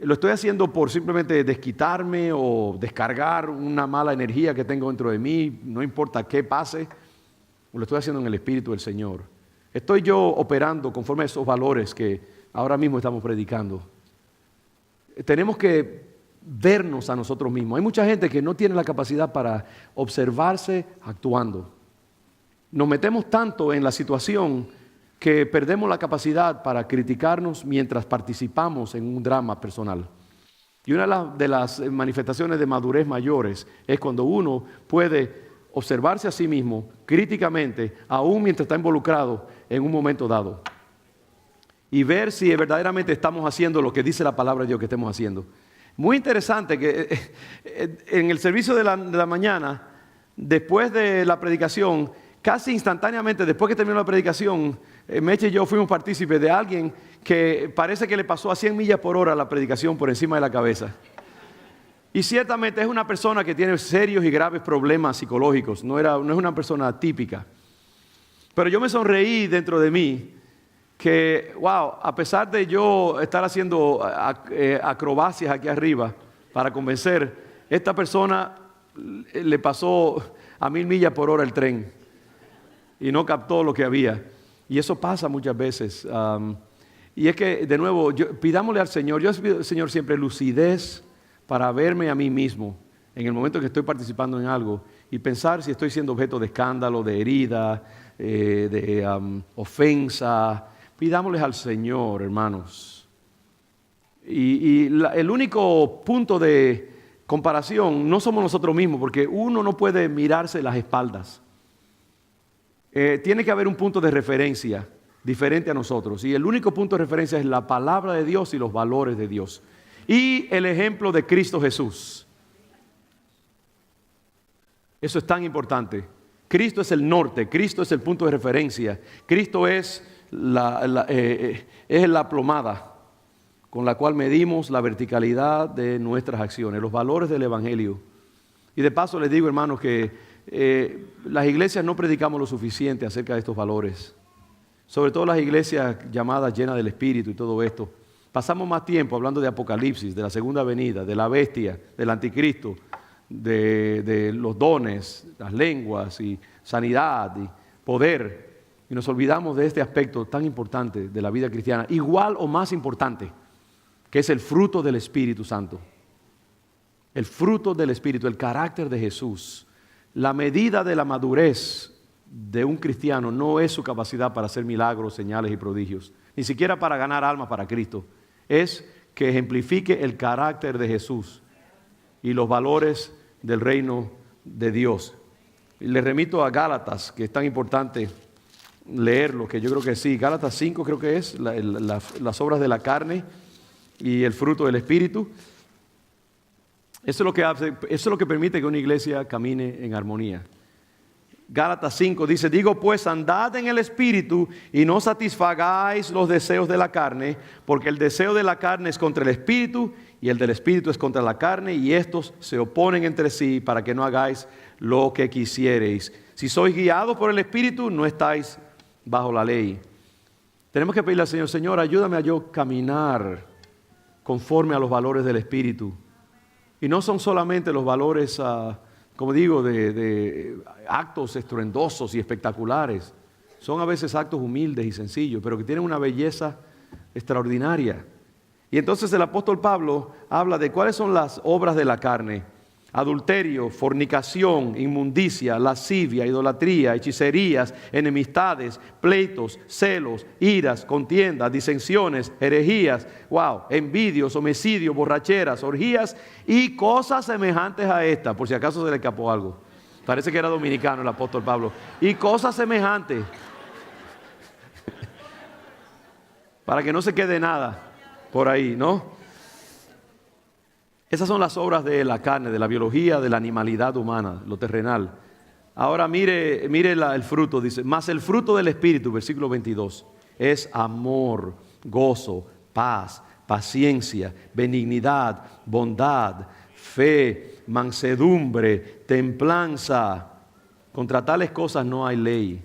¿Lo estoy haciendo por simplemente desquitarme o descargar una mala energía que tengo dentro de mí, no importa qué pase? ¿O lo estoy haciendo en el Espíritu del Señor? ¿Estoy yo operando conforme a esos valores que ahora mismo estamos predicando? Tenemos que vernos a nosotros mismos. Hay mucha gente que no tiene la capacidad para observarse actuando. Nos metemos tanto en la situación que perdemos la capacidad para criticarnos mientras participamos en un drama personal. Y una de las manifestaciones de madurez mayores es cuando uno puede observarse a sí mismo críticamente, aún mientras está involucrado en un momento dado, y ver si verdaderamente estamos haciendo lo que dice la palabra de Dios que estemos haciendo. Muy interesante que en el servicio de la mañana, después de la predicación, casi instantáneamente, después que terminó la predicación, Meche y yo fuimos partícipes de alguien que parece que le pasó a 100 millas por hora la predicación por encima de la cabeza. Y ciertamente es una persona que tiene serios y graves problemas psicológicos, no es una persona típica. Pero yo me sonreí dentro de mí que, wow, a pesar de yo estar haciendo acrobacias aquí arriba para convencer, esta persona le pasó a 1000 millas por hora el tren y no captó lo que había. Y eso pasa muchas veces. Y es que, de nuevo, pidámosle al Señor, yo pido al Señor siempre lucidez para verme a mí mismo en el momento en que estoy participando en algo y pensar si estoy siendo objeto de escándalo, de herida, de ofensa. Pidámosles al Señor, hermanos. El único punto de comparación no somos nosotros mismos, porque uno no puede mirarse las espaldas. Tiene que haber un punto de referencia diferente a nosotros. Y el único punto de referencia es la palabra de Dios y los valores de Dios. Y el ejemplo de Cristo Jesús. Eso es tan importante. Cristo es el norte, Cristo es el punto de referencia. Cristo es la plomada con la cual medimos la verticalidad de nuestras acciones, los valores del Evangelio. Y de paso les digo, hermanos, que las iglesias no predicamos lo suficiente acerca de estos valores. Sobre todo las iglesias llamadas llenas del Espíritu y todo esto. Pasamos más tiempo hablando de Apocalipsis, de la segunda venida, de la bestia, del anticristo, de los dones, las lenguas y sanidad y poder. Y nos olvidamos de este aspecto tan importante de la vida cristiana, igual o más importante, que es el fruto del Espíritu Santo. El fruto del Espíritu, el carácter de Jesús. La medida de la madurez de un cristiano no es su capacidad para hacer milagros, señales y prodigios, ni siquiera para ganar almas para Cristo. Es que ejemplifique el carácter de Jesús y los valores del reino de Dios. Y les remito a Gálatas, que es tan importante leerlo, que yo creo que sí. Gálatas 5 creo que es, las obras de la carne y el fruto del Espíritu. Eso es lo que permite que una iglesia camine en armonía. Gálatas 5 dice, digo pues, andad en el Espíritu y no satisfagáis los deseos de la carne, porque el deseo de la carne es contra el Espíritu y el del Espíritu es contra la carne, y estos se oponen entre sí para que no hagáis lo que quisiereis. Si sois guiados por el Espíritu, no estáis bajo la ley. Tenemos que pedirle al Señor, Señor, ayúdame a yo caminar conforme a los valores del Espíritu. Y no son solamente los valores, como digo, de actos estruendosos y espectaculares. Son a veces actos humildes y sencillos, pero que tienen una belleza extraordinaria. Y entonces el apóstol Pablo habla de cuáles son las obras de la carne: adulterio, fornicación, inmundicia, lascivia, idolatría, hechicerías, enemistades, pleitos, celos, iras, contiendas, disensiones, herejías, envidios, homicidios, borracheras, orgías y cosas semejantes a estas. Por si acaso se le escapó algo. Parece que era dominicano el apóstol Pablo. Y cosas semejantes. Para que no se quede nada por ahí, ¿no? Esas son las obras de la carne, de la biología, de la animalidad humana, lo terrenal. Ahora mire el fruto, dice, mas el fruto del Espíritu, versículo 22, es amor, gozo, paz, paciencia, benignidad, bondad, fe, mansedumbre, templanza. Contra tales cosas no hay ley.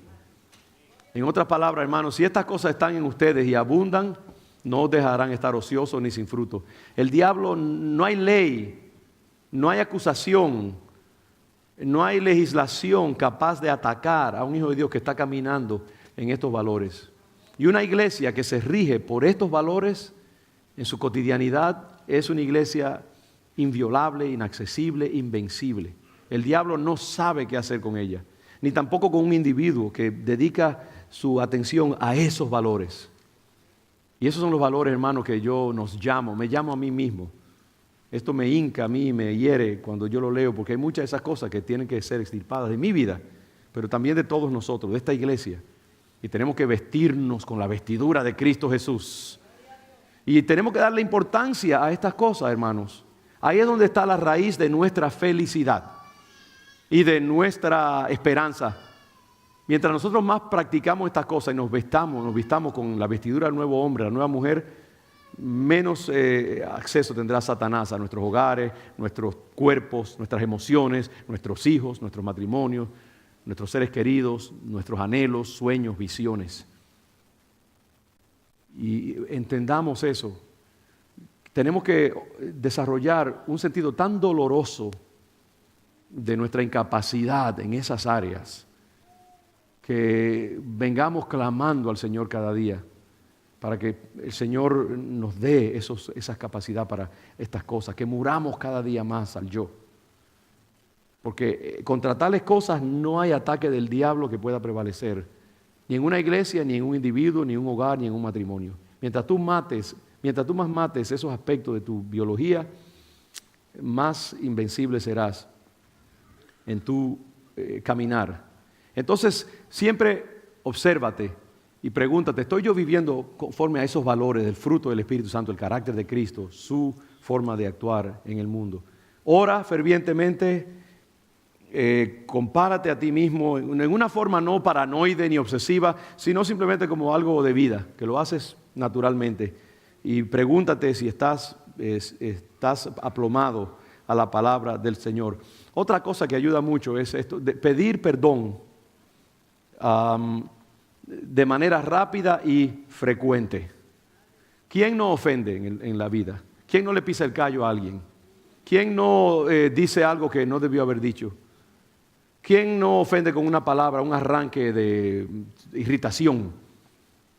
En otras palabras, hermanos, si estas cosas están en ustedes y abundan, no os dejarán estar ociosos ni sin fruto. El diablo, no hay ley, no hay acusación, no hay legislación capaz de atacar a un hijo de Dios que está caminando en estos valores. Y una iglesia que se rige por estos valores en su cotidianidad es una iglesia inviolable, inaccesible, invencible. El diablo no sabe qué hacer con ella, ni tampoco con un individuo que dedica su atención a esos valores. Y esos son los valores, hermanos, que me llamo a mí mismo. Esto me hinca a mí, me hiere cuando yo lo leo, porque hay muchas de esas cosas que tienen que ser extirpadas de mi vida, pero también de todos nosotros, de esta iglesia. Y tenemos que vestirnos con la vestidura de Cristo Jesús. Y tenemos que darle importancia a estas cosas, hermanos. Ahí es donde está la raíz de nuestra felicidad y de nuestra esperanza. Mientras nosotros más practicamos estas cosas y nos vistamos con la vestidura del nuevo hombre, la nueva mujer, menos acceso tendrá Satanás a nuestros hogares, nuestros cuerpos, nuestras emociones, nuestros hijos, nuestros matrimonios, nuestros seres queridos, nuestros anhelos, sueños, visiones. Y entendamos eso. Tenemos que desarrollar un sentido tan doloroso de nuestra incapacidad en esas áreas, que vengamos clamando al Señor cada día para que el Señor nos dé esa capacidad para estas cosas, que muramos cada día más al yo. Porque contra tales cosas no hay ataque del diablo que pueda prevalecer, ni en una iglesia, ni en un individuo, ni en un hogar, ni en un matrimonio. Mientras tú mates Mientras tú más mates esos aspectos de tu biología, más invencible serás en tu caminar. Entonces, siempre obsérvate y pregúntate, ¿estoy yo viviendo conforme a esos valores del fruto del Espíritu Santo, el carácter de Cristo, su forma de actuar en el mundo? Ora fervientemente, compárate a ti mismo en una forma no paranoide ni obsesiva, sino simplemente como algo de vida, que lo haces naturalmente. Y pregúntate si estás aplomado a la palabra del Señor. Otra cosa que ayuda mucho es esto, de pedir perdón de manera rápida y frecuente. ¿Quién no ofende en la vida? ¿Quién no le pisa el callo a alguien? ¿Quién no dice algo que no debió haber dicho? ¿Quién no ofende con una palabra, un arranque de irritación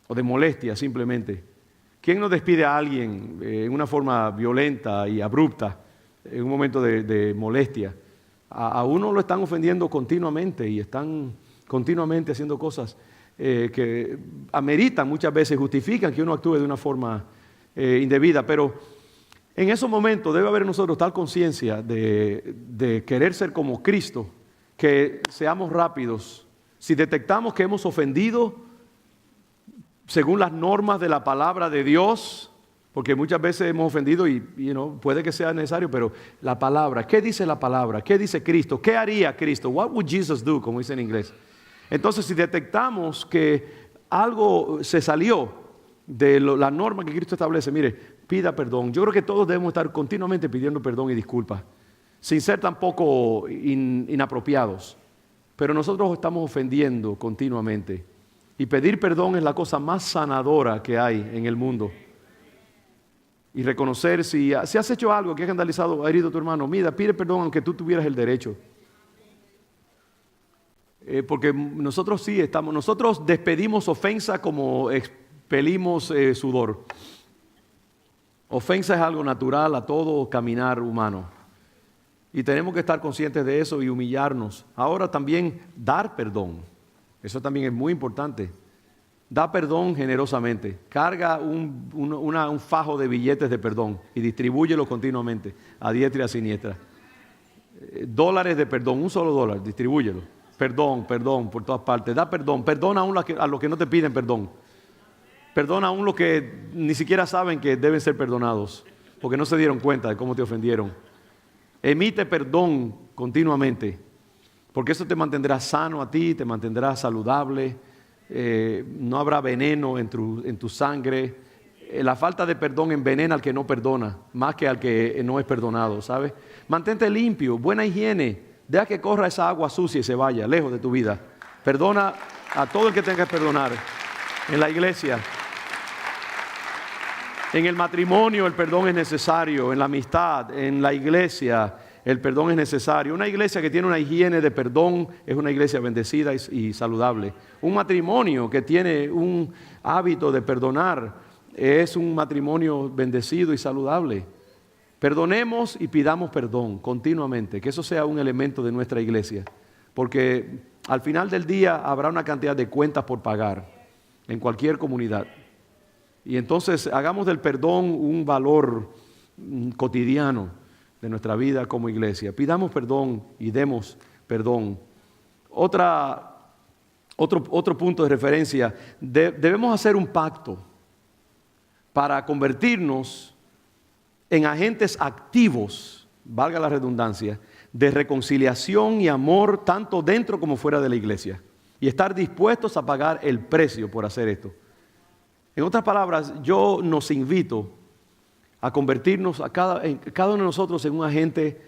o de molestia simplemente? ¿Quién no despide a alguien en una forma violenta y abrupta en un momento de molestia? A uno lo están ofendiendo continuamente y están continuamente haciendo cosas que ameritan muchas veces, justifican que uno actúe de una forma indebida, pero en esos momentos debe haber en nosotros tal conciencia de querer ser como Cristo, que seamos rápidos. Si detectamos que hemos ofendido según las normas de la palabra de Dios, porque muchas veces hemos ofendido y puede que sea necesario, pero la palabra, ¿qué dice la palabra? ¿Qué dice Cristo? ¿Qué haría Cristo? What would Jesus do? Como dice en inglés. Entonces, si detectamos que algo se salió de la norma que Cristo establece, mire, pida perdón. Yo creo que todos debemos estar continuamente pidiendo perdón y disculpas, sin ser tampoco inapropiados. Pero nosotros estamos ofendiendo continuamente. Y pedir perdón es la cosa más sanadora que hay en el mundo. Y reconocer si has hecho algo que ha escandalizado, ha herido a tu hermano, mira, pide perdón aunque tú tuvieras el derecho. Porque nosotros nosotros despedimos ofensa como expelimos sudor. Ofensa es algo natural a todo caminar humano. Y tenemos que estar conscientes de eso y humillarnos. Ahora también dar perdón. Eso también es muy importante. Da perdón generosamente. Carga un fajo de billetes de perdón y distribúyelo continuamente a diestra y a siniestra. Dólares de perdón, un solo dólar, distribúyelo. Perdón por todas partes. Da perdón. Perdona aún a los que no te piden perdón. Perdona aún los que ni siquiera saben que deben ser perdonados, porque no se dieron cuenta de cómo te ofendieron. Emite perdón continuamente, porque eso te mantendrá sano a ti, te mantendrá saludable. No habrá veneno en tu sangre. La falta de perdón envenena al que no perdona, más que al que no es perdonado, ¿sabes? Mantente limpio, buena higiene. Deja que corra esa agua sucia y se vaya lejos de tu vida. Perdona a todo el que tenga que perdonar. En la iglesia, en el matrimonio el perdón es necesario. En la amistad, en la iglesia el perdón es necesario. Una iglesia que tiene una higiene de perdón es una iglesia bendecida y saludable. Un matrimonio que tiene un hábito de perdonar es un matrimonio bendecido y saludable. Perdonemos y pidamos perdón continuamente, que eso sea un elemento de nuestra iglesia, porque al final del día habrá una cantidad de cuentas por pagar en cualquier comunidad. Y entonces hagamos del perdón un valor cotidiano de nuestra vida como iglesia. Pidamos perdón y demos perdón. Otro punto de referencia, debemos hacer un pacto para convertirnos en agentes activos, valga la redundancia, de reconciliación y amor tanto dentro como fuera de la iglesia, y estar dispuestos a pagar el precio por hacer esto. En otras palabras, yo nos invito a convertirnos cada uno de nosotros en un agente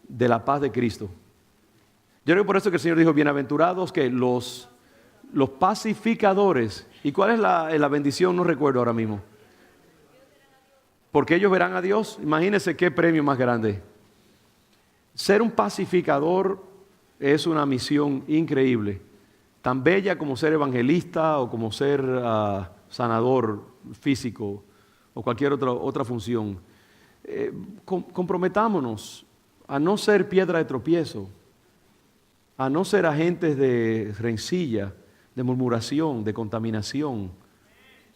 de la paz de Cristo. Yo creo que por eso que el Señor dijo, bienaventurados que los pacificadores. ¿Y cuál es la bendición? No recuerdo ahora mismo. Porque ellos verán a Dios. Imagínense qué premio más grande. Ser un pacificador es una misión increíble. Tan bella como ser evangelista o como ser sanador físico o cualquier otra función. Comprometámonos a no ser piedra de tropiezo, a no ser agentes de rencilla, de murmuración, de contaminación.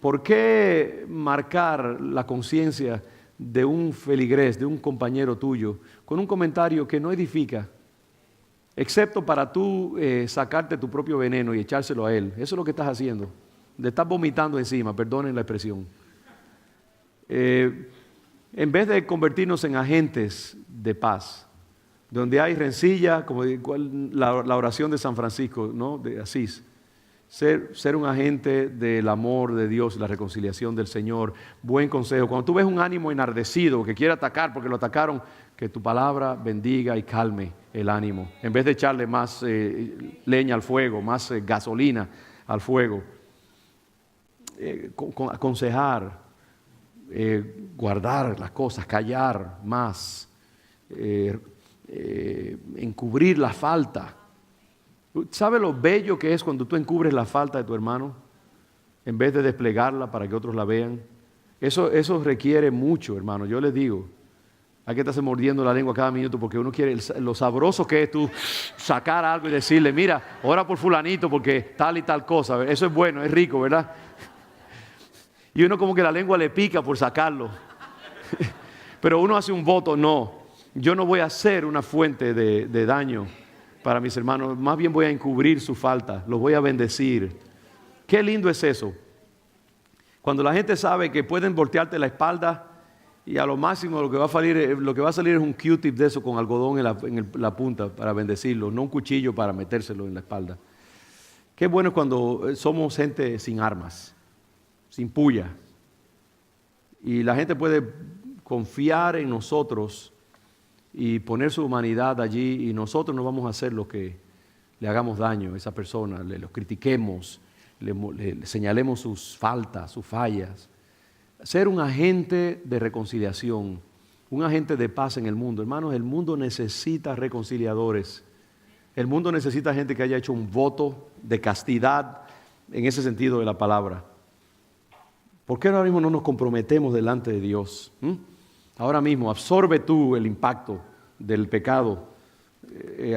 ¿Por qué marcar la conciencia de un feligrés, de un compañero tuyo, con un comentario que no edifica, excepto para tú sacarte tu propio veneno y echárselo a él? Eso es lo que estás haciendo. Le estás vomitando encima, perdonen la expresión. En vez de convertirnos en agentes de paz, donde hay rencilla, como la oración de San Francisco, ¿no?, de Asís, ser un agente del amor de Dios, la reconciliación del Señor, buen consejo. Cuando tú ves un ánimo enardecido que quiere atacar porque lo atacaron, que tu palabra bendiga y calme el ánimo, en vez de echarle más leña al fuego, más gasolina al fuego. Aconsejar, guardar las cosas, callar más, encubrir la falta. ¿Sabe lo bello que es cuando tú encubres la falta de tu hermano en vez de desplegarla para que otros la vean? Eso requiere mucho, hermano. Yo les digo, hay que estarse mordiendo la lengua cada minuto porque uno quiere, lo sabroso que es tú sacar algo y decirle, mira, ora por fulanito porque tal y tal cosa. Eso es bueno, es rico, ¿verdad? Y uno como que la lengua le pica por sacarlo. Pero uno hace un voto, no, yo no voy a ser una fuente de daño para mis hermanos, más bien voy a encubrir su falta, los voy a bendecir. Qué lindo es eso. Cuando la gente sabe que pueden voltearte la espalda y a lo máximo lo que va a salir es un Q-tip de eso con algodón en la punta para bendecirlo, no un cuchillo para metérselo en la espalda. Qué bueno es cuando somos gente sin armas, sin puya. Y la gente puede confiar en nosotros y poner su humanidad allí, y nosotros no vamos a hacer lo que le hagamos daño a esa persona, le los critiquemos, le señalemos sus faltas, sus fallas. Ser un agente de reconciliación, un agente de paz en el mundo. Hermanos, el mundo necesita reconciliadores. El mundo necesita gente que haya hecho un voto de castidad en ese sentido de la palabra. ¿Por qué ahora mismo no nos comprometemos delante de Dios? Ahora mismo, absorbe tú el impacto del pecado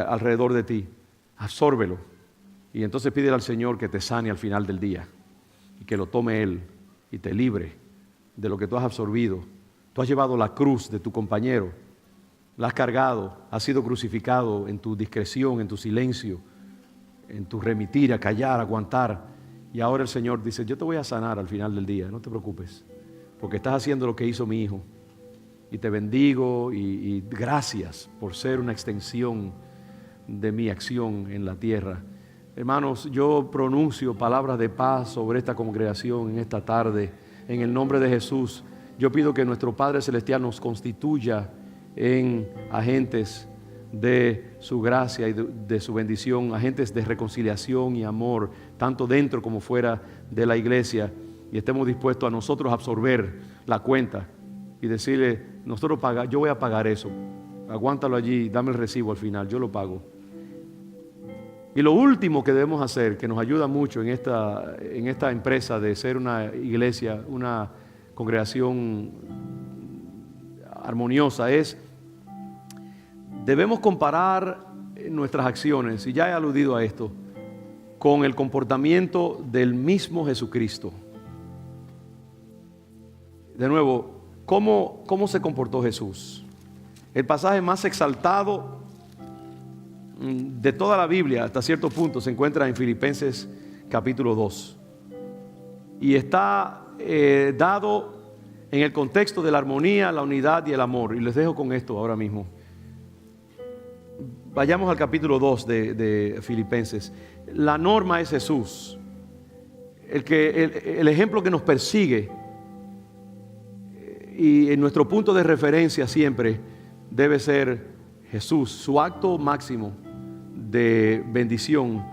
alrededor de ti. Absórbelo. Y entonces pídele al Señor que te sane al final del día. Y que lo tome Él y te libre de lo que tú has absorbido. Tú has llevado la cruz de tu compañero. La has cargado. Has sido crucificado en tu discreción, en tu silencio, en tu remitir, a callar, a aguantar. Y ahora el Señor dice, yo te voy a sanar al final del día. No te preocupes. Porque estás haciendo lo que hizo mi hijo. Y te bendigo y gracias por ser una extensión de mi acción en la tierra. Hermanos, yo pronuncio palabras de paz sobre esta congregación en esta tarde. En el nombre de Jesús, yo pido que nuestro Padre Celestial nos constituya en agentes de su gracia y de su bendición, agentes de reconciliación y amor, tanto dentro como fuera de la iglesia. Y estemos dispuestos a nosotros absorber la cuenta y decirle, yo voy a pagar eso, aguántalo allí, dame el recibo al final, yo lo pago. Y lo último que debemos hacer, que nos ayuda mucho en esta empresa de ser una iglesia, una congregación armoniosa, debemos comparar nuestras acciones, y ya he aludido a esto, con el comportamiento del mismo Jesucristo. De nuevo, ¿cómo se comportó Jesús? El pasaje más exaltado de toda la Biblia, hasta cierto punto, se encuentra en Filipenses capítulo 2. Y está dado en el contexto de la armonía, la unidad y el amor. Y les dejo con esto ahora mismo. Vayamos al capítulo 2 de Filipenses. La norma es Jesús. El ejemplo que nos persigue y en nuestro punto de referencia siempre debe ser Jesús, su acto máximo de bendición.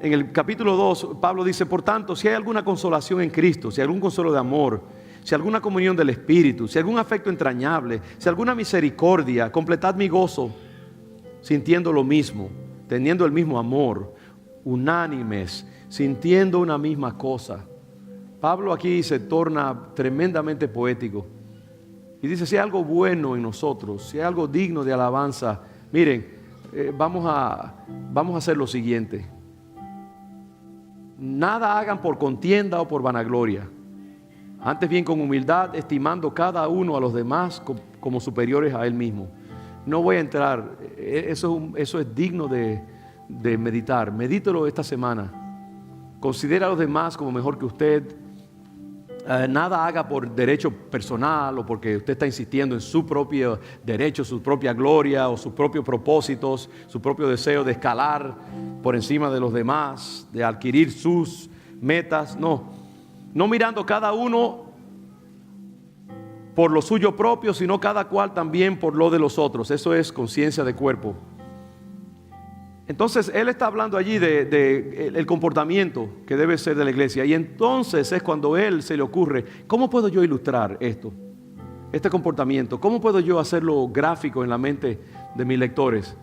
En el capítulo 2, Pablo dice, por tanto, si hay alguna consolación en Cristo, si hay algún consuelo de amor, si alguna comunión del Espíritu, si algún afecto entrañable, si alguna misericordia, completad mi gozo, sintiendo lo mismo, teniendo el mismo amor, unánimes, sintiendo una misma cosa. Pablo aquí se torna tremendamente poético y dice, si hay algo bueno en nosotros, si hay algo digno de alabanza, miren, vamos a hacer lo siguiente. Nada hagan por contienda o por vanagloria. Antes bien con humildad, estimando cada uno a los demás como superiores a él mismo. No voy a entrar, eso es digno de meditar. Medítelo esta semana. Considera a los demás como mejor que usted. Nada haga por derecho personal o porque usted está insistiendo en su propio derecho, su propia gloria o sus propios propósitos, su propio deseo de escalar por encima de los demás, de adquirir sus metas. No mirando cada uno por lo suyo propio, sino cada cual también por lo de los otros. Eso es conciencia de cuerpo. Entonces él está hablando allí de el comportamiento que debe ser de la iglesia. Y entonces es cuando él se le ocurre, ¿cómo puedo yo ilustrar esto? Este comportamiento, ¿cómo puedo yo hacerlo gráfico en la mente de mis lectores?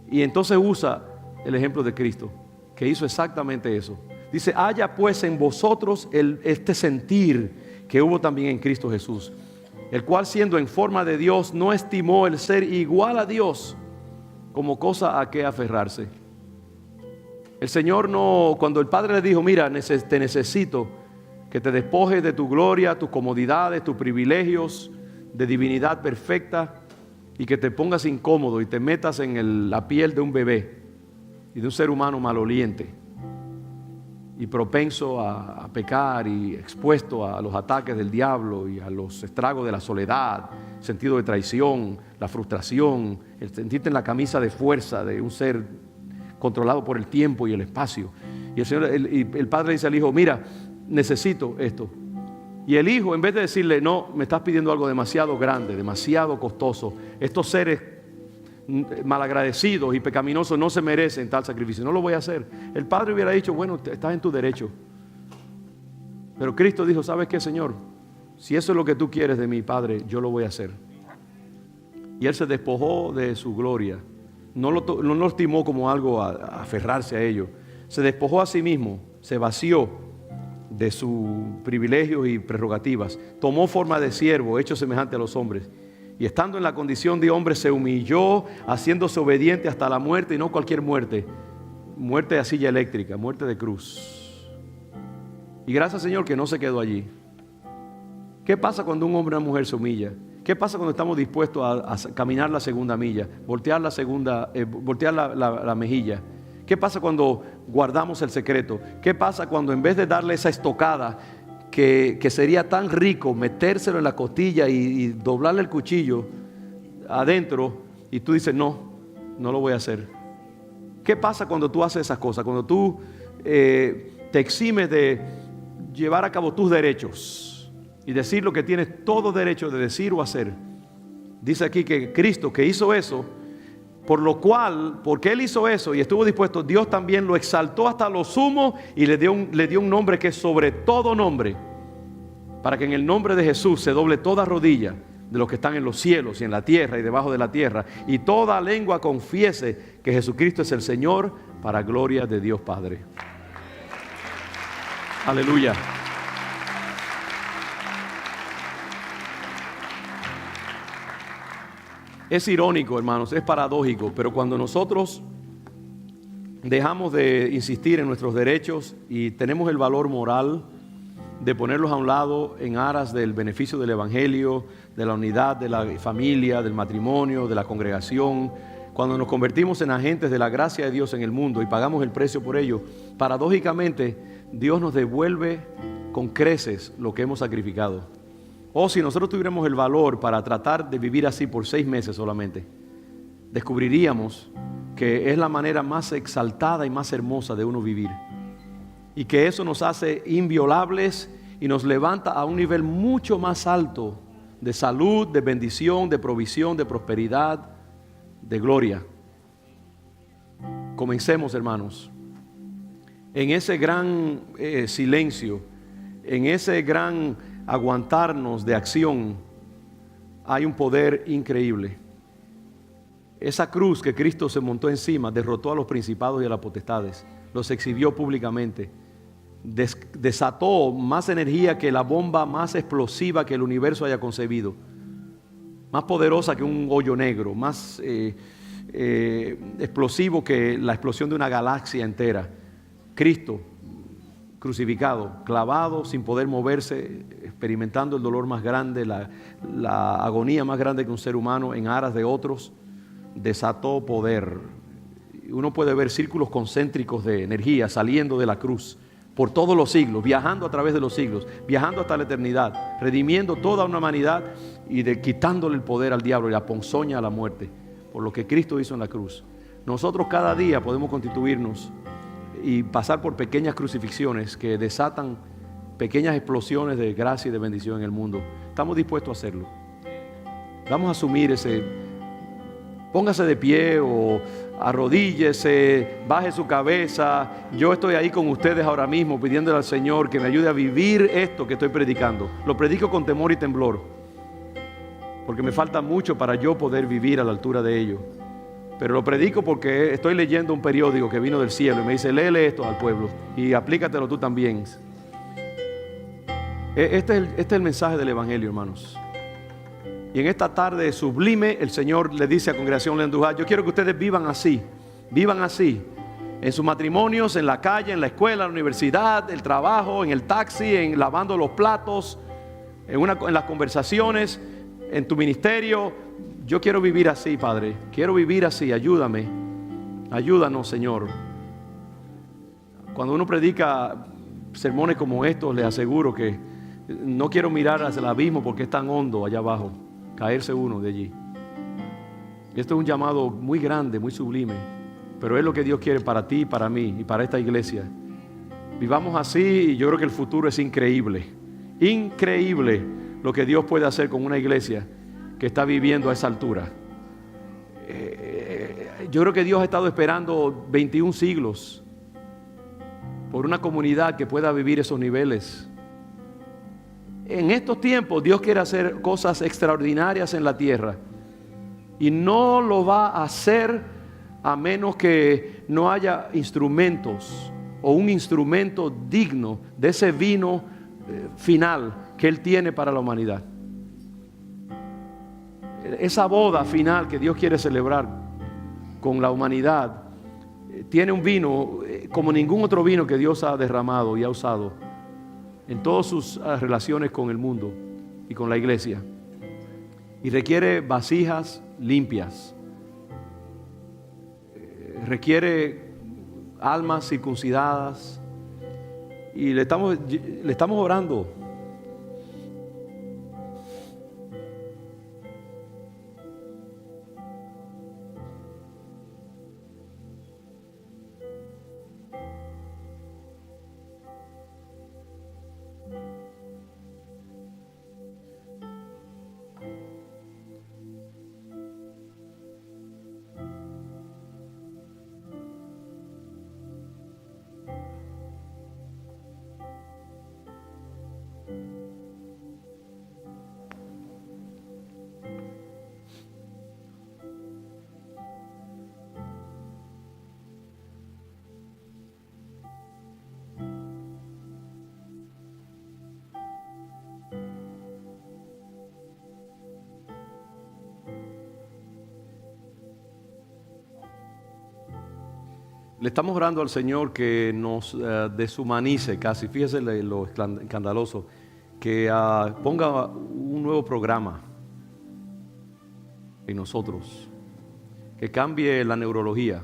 Y entonces usa el ejemplo de Cristo, que hizo exactamente eso. Dice, haya pues en vosotros este sentir que hubo también en Cristo Jesús, el cual siendo en forma de Dios no estimó el ser igual a Dios como cosa a que aferrarse. El Señor cuando el Padre le dijo, mira, te necesito que te despojes de tu gloria, tus comodidades, tus privilegios de divinidad perfecta y que te pongas incómodo y te metas en la piel de un bebé y de un ser humano maloliente y propenso a pecar y expuesto a los ataques del diablo y a los estragos de la soledad, sentido de traición, la frustración, el sentirte en la camisa de fuerza de un ser controlado por el tiempo y el espacio. Y el padre dice al hijo, mira, necesito esto. Y el hijo, en vez de decirle, no, me estás pidiendo algo demasiado grande, demasiado costoso, estos seres malagradecidos y pecaminosos no se merecen tal sacrificio, no lo voy a hacer. El padre hubiera dicho, bueno, estás en tu derecho. Pero Cristo dijo, ¿sabes qué, Señor? Si eso es lo que tú quieres de mi Padre, yo lo voy a hacer. Y él se despojó de su gloria. No lo estimó como algo a aferrarse a ello. Se despojó a sí mismo, se vació de sus privilegios y prerrogativas. Tomó forma de siervo, hecho semejante a los hombres. Y estando en la condición de hombre se humilló, haciéndose obediente hasta la muerte, y no cualquier muerte. Muerte de silla eléctrica, muerte de cruz. Y gracias, Señor, que no se quedó allí. ¿Qué pasa cuando un hombre o una mujer se humilla? ¿Qué pasa cuando estamos dispuestos a caminar la segunda milla, voltear la mejilla? ¿Qué pasa cuando guardamos el secreto? ¿Qué pasa cuando en vez de darle esa estocada que sería tan rico metérselo en la costilla y doblarle el cuchillo adentro y tú dices no lo voy a hacer? ¿Qué pasa cuando tú haces esas cosas? Cuando tú te eximes de llevar a cabo tus derechos y decir lo que tienes todo derecho de decir o hacer. Dice aquí que Cristo, que hizo eso, por lo cual, porque Él hizo eso y estuvo dispuesto, Dios también lo exaltó hasta lo sumo y le dio un nombre que es sobre todo nombre, para que en el nombre de Jesús se doble toda rodilla de los que están en los cielos y en la tierra y debajo de la tierra, y toda lengua confiese que Jesucristo es el Señor, para gloria de Dios Padre. Aleluya. Es irónico, hermanos, es paradójico, pero cuando nosotros dejamos de insistir en nuestros derechos y tenemos el valor moral de ponerlos a un lado en aras del beneficio del evangelio, de la unidad de la familia, del matrimonio, de la congregación, cuando nos convertimos en agentes de la gracia de Dios en el mundo y pagamos el precio por ello, paradójicamente Dios nos devuelve con creces lo que hemos sacrificado. O si nosotros tuviéramos el valor para tratar de vivir así por 6 meses solamente, descubriríamos que es la manera más exaltada y más hermosa de uno vivir. Y que eso nos hace inviolables y nos levanta a un nivel mucho más alto de salud, de bendición, de provisión, de prosperidad, de gloria. Comencemos, hermanos, en ese gran silencio, en ese gran aguantarnos de acción, hay un poder increíble. Esa cruz que Cristo se montó encima derrotó a los principados y a las potestades, los exhibió públicamente, desató más energía que la bomba más explosiva que el universo haya concebido, más poderosa que un hoyo negro, más explosivo que la explosión de una galaxia entera. Cristo crucificado, clavado, sin poder moverse, experimentando el dolor más grande, la agonía más grande que un ser humano en aras de otros, desató poder. Uno puede ver círculos concéntricos de energía saliendo de la cruz por todos los siglos, viajando a través de los siglos, viajando hasta la eternidad, redimiendo toda una humanidad y quitándole el poder al diablo y la ponzoña a la muerte, por lo que Cristo hizo en la cruz. Nosotros cada día podemos constituirnos y pasar por pequeñas crucifixiones que desatan pequeñas explosiones de gracia y de bendición en el mundo. Estamos dispuestos a hacerlo. Vamos a asumir póngase de pie o arrodíllese, baje su cabeza. Yo estoy ahí con ustedes ahora mismo pidiéndole al Señor que me ayude a vivir esto que estoy predicando. Lo predico con temor y temblor, porque me falta mucho para yo poder vivir a la altura de ello. Pero lo predico porque estoy leyendo un periódico que vino del cielo y me dice: léele esto al pueblo y aplícatelo tú también. Este es el mensaje del Evangelio, hermanos. Y en esta tarde sublime, el Señor le dice a Congregación Leandujá: yo quiero que ustedes vivan así, en sus matrimonios, en la calle, en la escuela, en la universidad, el trabajo, en el taxi, en lavando los platos, en las conversaciones, en tu ministerio. Yo quiero vivir así, Padre, quiero vivir así, ayúdame, ayúdanos, Señor. Cuando uno predica sermones como estos, les aseguro que no quiero mirar hacia el abismo porque es tan hondo allá abajo, caerse uno de allí. Esto es un llamado muy grande, muy sublime, pero es lo que Dios quiere para ti, para mí y para esta iglesia. Vivamos así y yo creo que el futuro es increíble, increíble lo que Dios puede hacer con una iglesia que está viviendo a esa altura. Yo creo que Dios ha estado esperando 21 siglos por una comunidad que pueda vivir esos niveles. En estos tiempos Dios quiere hacer cosas extraordinarias en la tierra y no lo va a hacer a menos que no haya instrumentos o un instrumento digno de ese vino final que Él tiene para la humanidad. Esa boda final que Dios quiere celebrar con la humanidad tiene un vino como ningún otro vino que Dios ha derramado y ha usado en todas sus relaciones con el mundo y con la iglesia. Y requiere vasijas limpias, requiere almas circuncidadas, y le estamos orando. Le estamos orando al Señor que nos deshumanice casi. Fíjese lo escandaloso, que ponga un nuevo programa en nosotros, que cambie la neurología,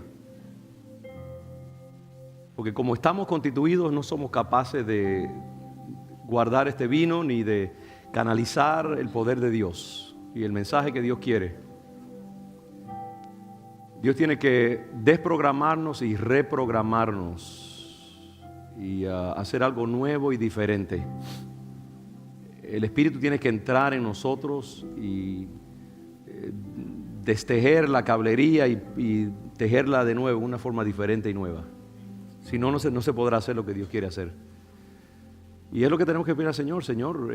porque como estamos constituidos no somos capaces de guardar este vino ni de canalizar el poder de Dios y el mensaje que Dios quiere. Dios tiene que desprogramarnos y reprogramarnos y hacer algo nuevo y diferente. El Espíritu tiene que entrar en nosotros y destejer la cablería y tejerla de nuevo de una forma diferente y nueva. Si no, no se podrá hacer lo que Dios quiere hacer. Y es lo que tenemos que pedir al Señor. Señor,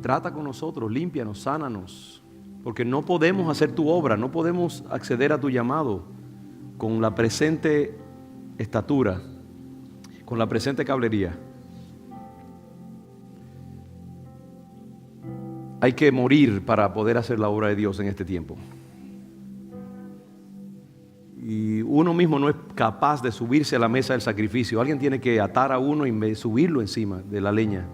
trata con nosotros, límpianos, sánanos. Porque no podemos hacer tu obra, no podemos acceder a tu llamado con la presente estatura, con la presente cablería. Hay que morir para poder hacer la obra de Dios en este tiempo. Y uno mismo no es capaz de subirse a la mesa del sacrificio. Alguien tiene que atar a uno y subirlo encima de la leña.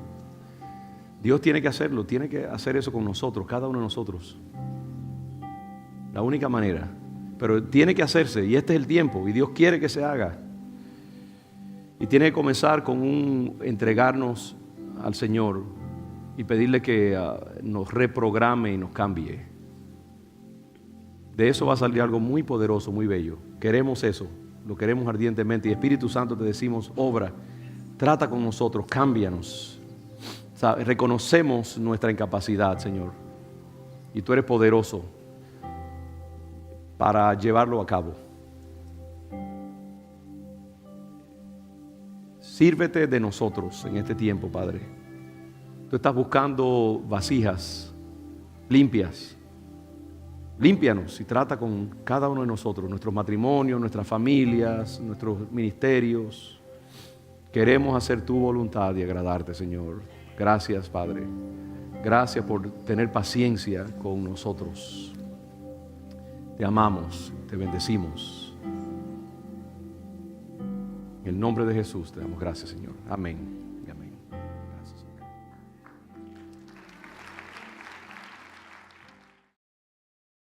Dios tiene que hacerlo, tiene que hacer eso con nosotros, cada uno de nosotros. La única manera. Pero tiene que hacerse, y este es el tiempo, y Dios quiere que se haga. Y tiene que comenzar con entregarnos al Señor y pedirle que nos reprograme y nos cambie. De eso va a salir algo muy poderoso, muy bello. Queremos eso, lo queremos ardientemente. Y Espíritu Santo, te decimos, obra, trata con nosotros, cámbianos. O sea, reconocemos nuestra incapacidad, Señor. Y tú eres poderoso para llevarlo a cabo. Sírvete de nosotros en este tiempo, Padre. Tú estás buscando vasijas limpias. Límpianos y trata con cada uno de nosotros, nuestros matrimonios, nuestras familias, nuestros ministerios. Queremos hacer tu voluntad y agradarte, Señor. Gracias, Padre. Gracias por tener paciencia con nosotros. Te amamos, te bendecimos. En el nombre de Jesús te damos gracias, Señor. Amén.